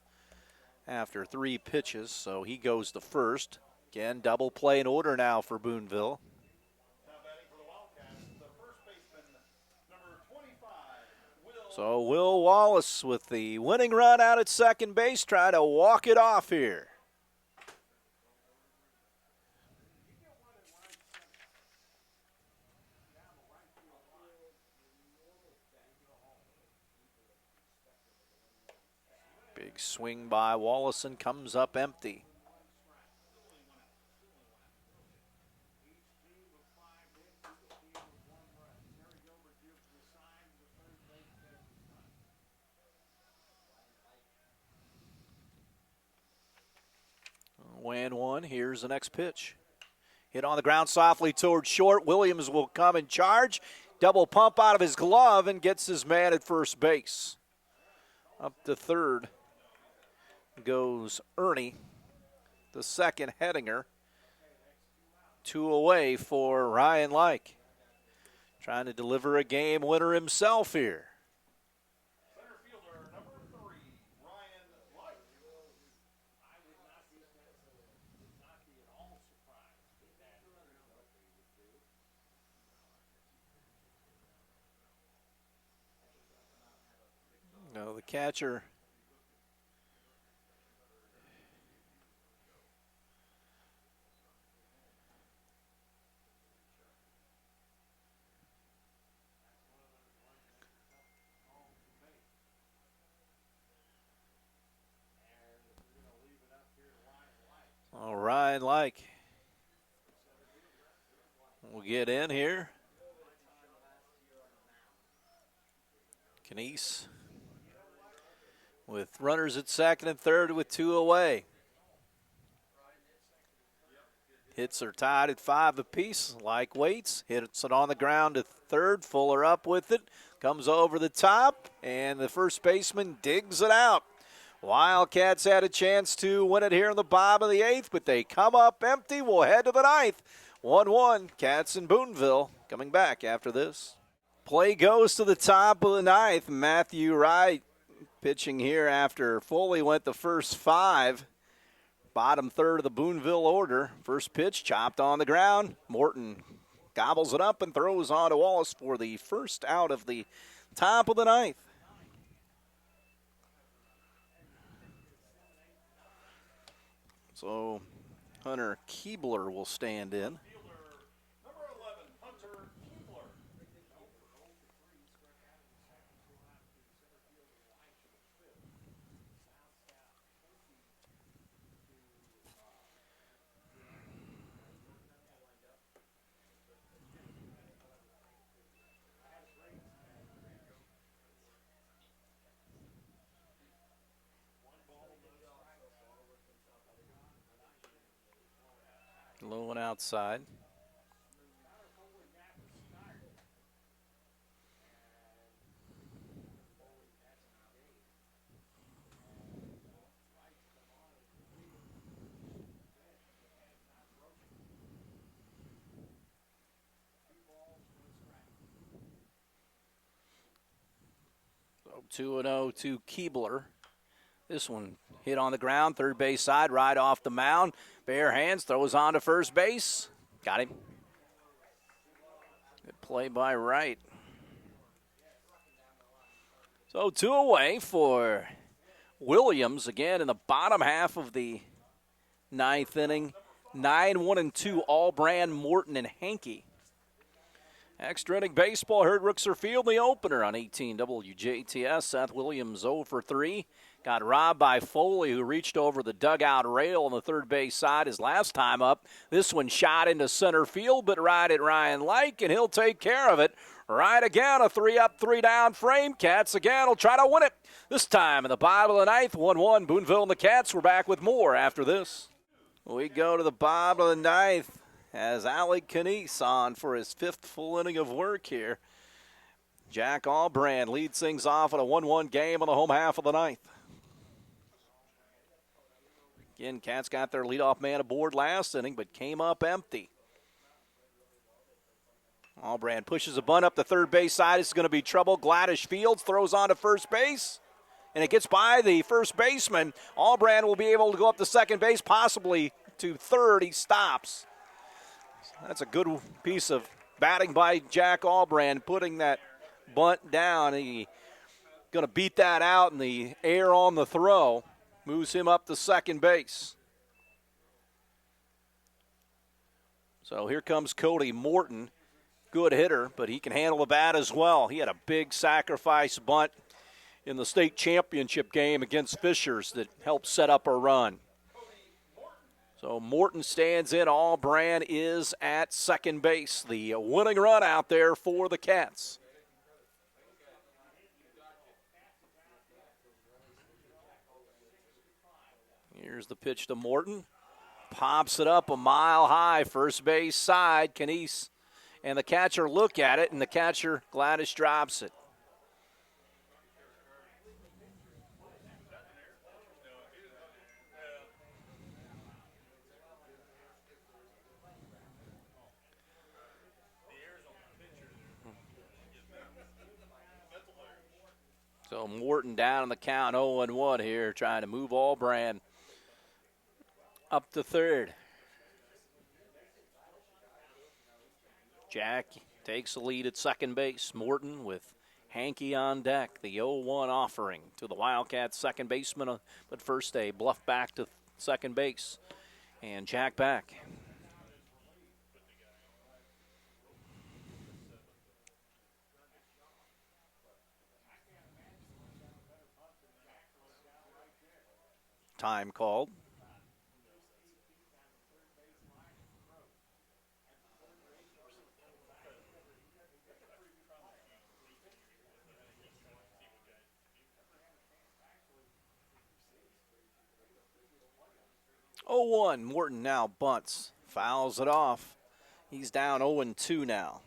Speaker 1: after 3 pitches, so he goes to first. Again, double play in order now for Boonville.
Speaker 2: Now batting for the Wildcats, the first baseman, number 25, Will.
Speaker 1: So Will Wallace with the winning run out at second base, trying to walk it off here. Big swing by Wallace and comes up empty. When one, here's the next pitch. Hit on the ground softly towards short. Williams will come and charge. Double pump out of his glove and gets his man at first base. Up to third goes Ernie. The second, Hedinger. 2 away for Ryan Like. Trying to deliver a game winner himself here.
Speaker 2: Center fielder, number 3, Ryan Light.
Speaker 1: No, the catcher. All right, Like. We'll get in here. Canese with runners at second and third with 2 away. Hits are tied at 5 apiece. Like waits, hits it on the ground to third. Fuller up with it, comes over the top, and the first baseman digs it out. Wildcats had a chance to win it here in the bottom of the 8th, but they come up empty. We'll head to the 9th. 1-1, Cats and Boonville coming back after this. Play goes to the top of the 9th. Matthew Wright pitching here after Foley went the first 5. Bottom third of the Boonville order. First pitch chopped on the ground. Morton gobbles it up and throws on to Wallace for the first out of the top of the 9th. So Hunter Keebler will stand in.
Speaker 2: Number 11, Hunter Keebler.
Speaker 1: Low and outside. 2-0 to Keebler. This one hit on the ground, third base side, right off the mound. Bare hands, throws on to first base. Got him. Good play by Wright. So 2 away for Williams, again in the bottom half of the ninth inning. 9-1-2, All-Brand, Morton, and Hankey. Extra inning baseball, heard Rooksor Field, the opener on 18 WJTS. Seth Williams 0 for 3. Got robbed by Foley, who reached over the dugout rail on the third base side his last time up. This one shot into center field, but right at Ryan Like, and he'll take care of it. Right again, a 3-up, 3-down frame. Cats again will try to win it. This time in the bottom of the ninth, 1-1, Boonville and the Cats. We're back with more after this. We go to the bottom of the ninth as Alec Canese on for his 5th full inning of work here. Jack Allbrand leads things off in a 1-1 game on the home half of the ninth. Again, Cats got their leadoff man aboard last inning, but came up empty. Allbrand pushes a bunt up the third base side. It's going to be trouble. Gladish Fields throws on to first base, and it gets by the first baseman. Allbrand will be able to go up to second base, possibly to third. He stops. That's a good piece of batting by Jack Allbrand, putting that bunt down. He's going to beat that out in the air on the throw. Moves him up to second base. So here comes Cody Morton. Good hitter, but he can handle the bat as well. He had a big sacrifice bunt in the state championship game against Fishers that helped set up a run. So Morton stands in. Allbrand is at second base. The winning run out there for the Cats. Here's the pitch to Morton. Pops it up a mile high, first base side. Canese and the catcher look at it, and the catcher, Gladish, drops it. So Morton down on the count, 0-1 here, trying to move Allbrand up to third. Jack takes the lead at second base. Morton with Hankey on deck. The 0-1 offering to the Wildcats second baseman, but first a bluff back to second base. And Jack back. Time called. Oh, 0-1. Morton now bunts. Fouls it off. He's down 0-2 now.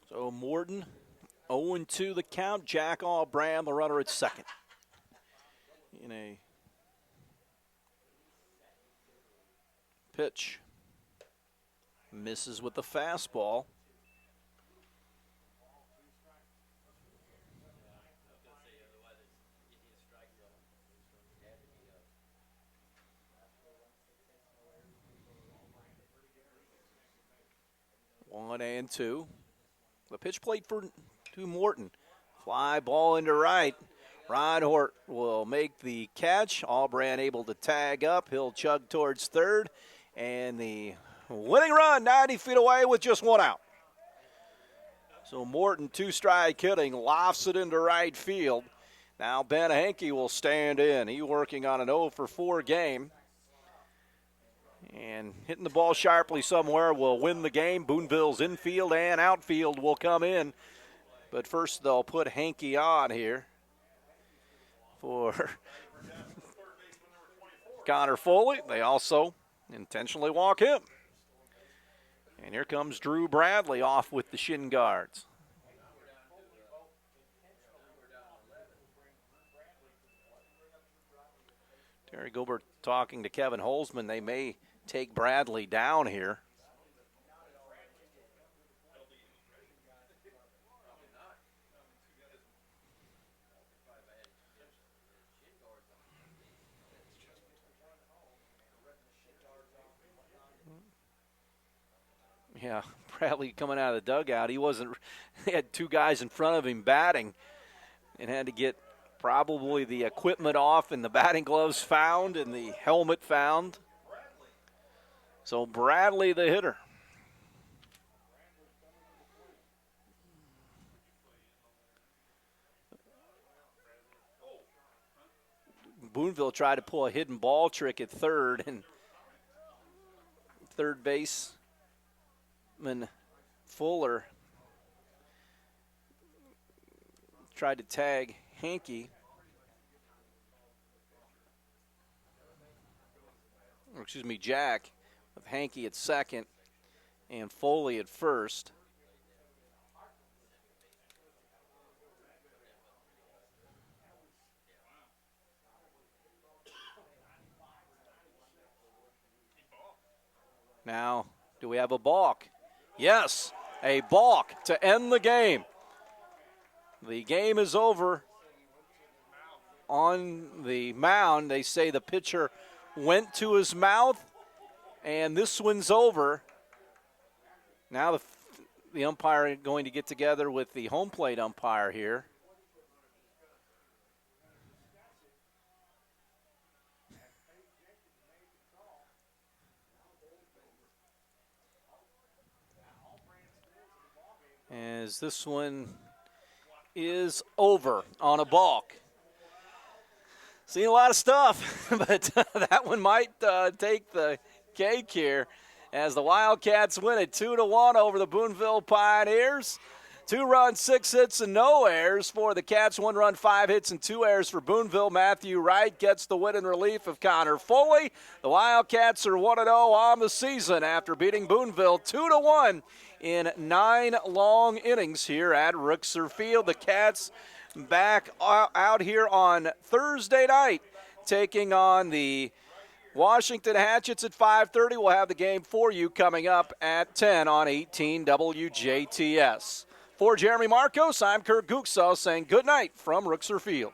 Speaker 1: So Morton, 0-2 the count. Jack Allbrand, the runner at second. In a pitch. Misses with the fastball. One and two. The pitch played to Morton. Fly ball into right. Reinhort will make the catch. Allbrand able to tag up. He'll chug towards third. And the winning run 90 feet away with just one out. So Morton, two-strike hitting, lofts it into right field. Now Ben Hankey will stand in. He's working on an 0-for-4 game. And hitting the ball sharply somewhere will win the game. Boonville's infield and outfield will come in. But first they'll put Hankey on here for Connor Foley. They also intentionally walk him. And here comes Drew Bradley off with the shin guards. Terry Gilbert talking to Kevin Holzman. They may take Bradley down here. Yeah, Bradley coming out of the dugout. He had two guys in front of him batting and had to get probably the equipment off and the batting gloves found and the helmet found. So Bradley, the hitter. Boonville tried to pull a hidden ball trick at third, and third baseman Fuller tried to tag Hankey. Or excuse me, Jack, with Hankey at second and Foley at first. Now, do we have a balk? Yes, a balk to end the game. The game is over. On the mound, they say the pitcher went to his mouth, and this one's over. Now the umpire is going to get together with the home plate umpire here. As this one is over on a balk. Seen a lot of stuff, but that one might take the cake here as the Wildcats win it 2-1 over the Boonville Pioneers. 2 runs, 6 hits, and no errors for the Cats. 1 run, 5 hits, and 2 errors for Boonville. Matthew Wright gets the win in relief of Connor Foley. The Wildcats are 1-0 on the season after beating Boonville 2-1 in 9 long innings here at Rixer Field. The Cats back out here on Thursday night, taking on the Washington Hatchets at 5:30. We'll have the game for you coming up at 10 on 18 WJTS. For Jeremy Marcos, I'm Kurt Guxall saying good night from Rixer Field.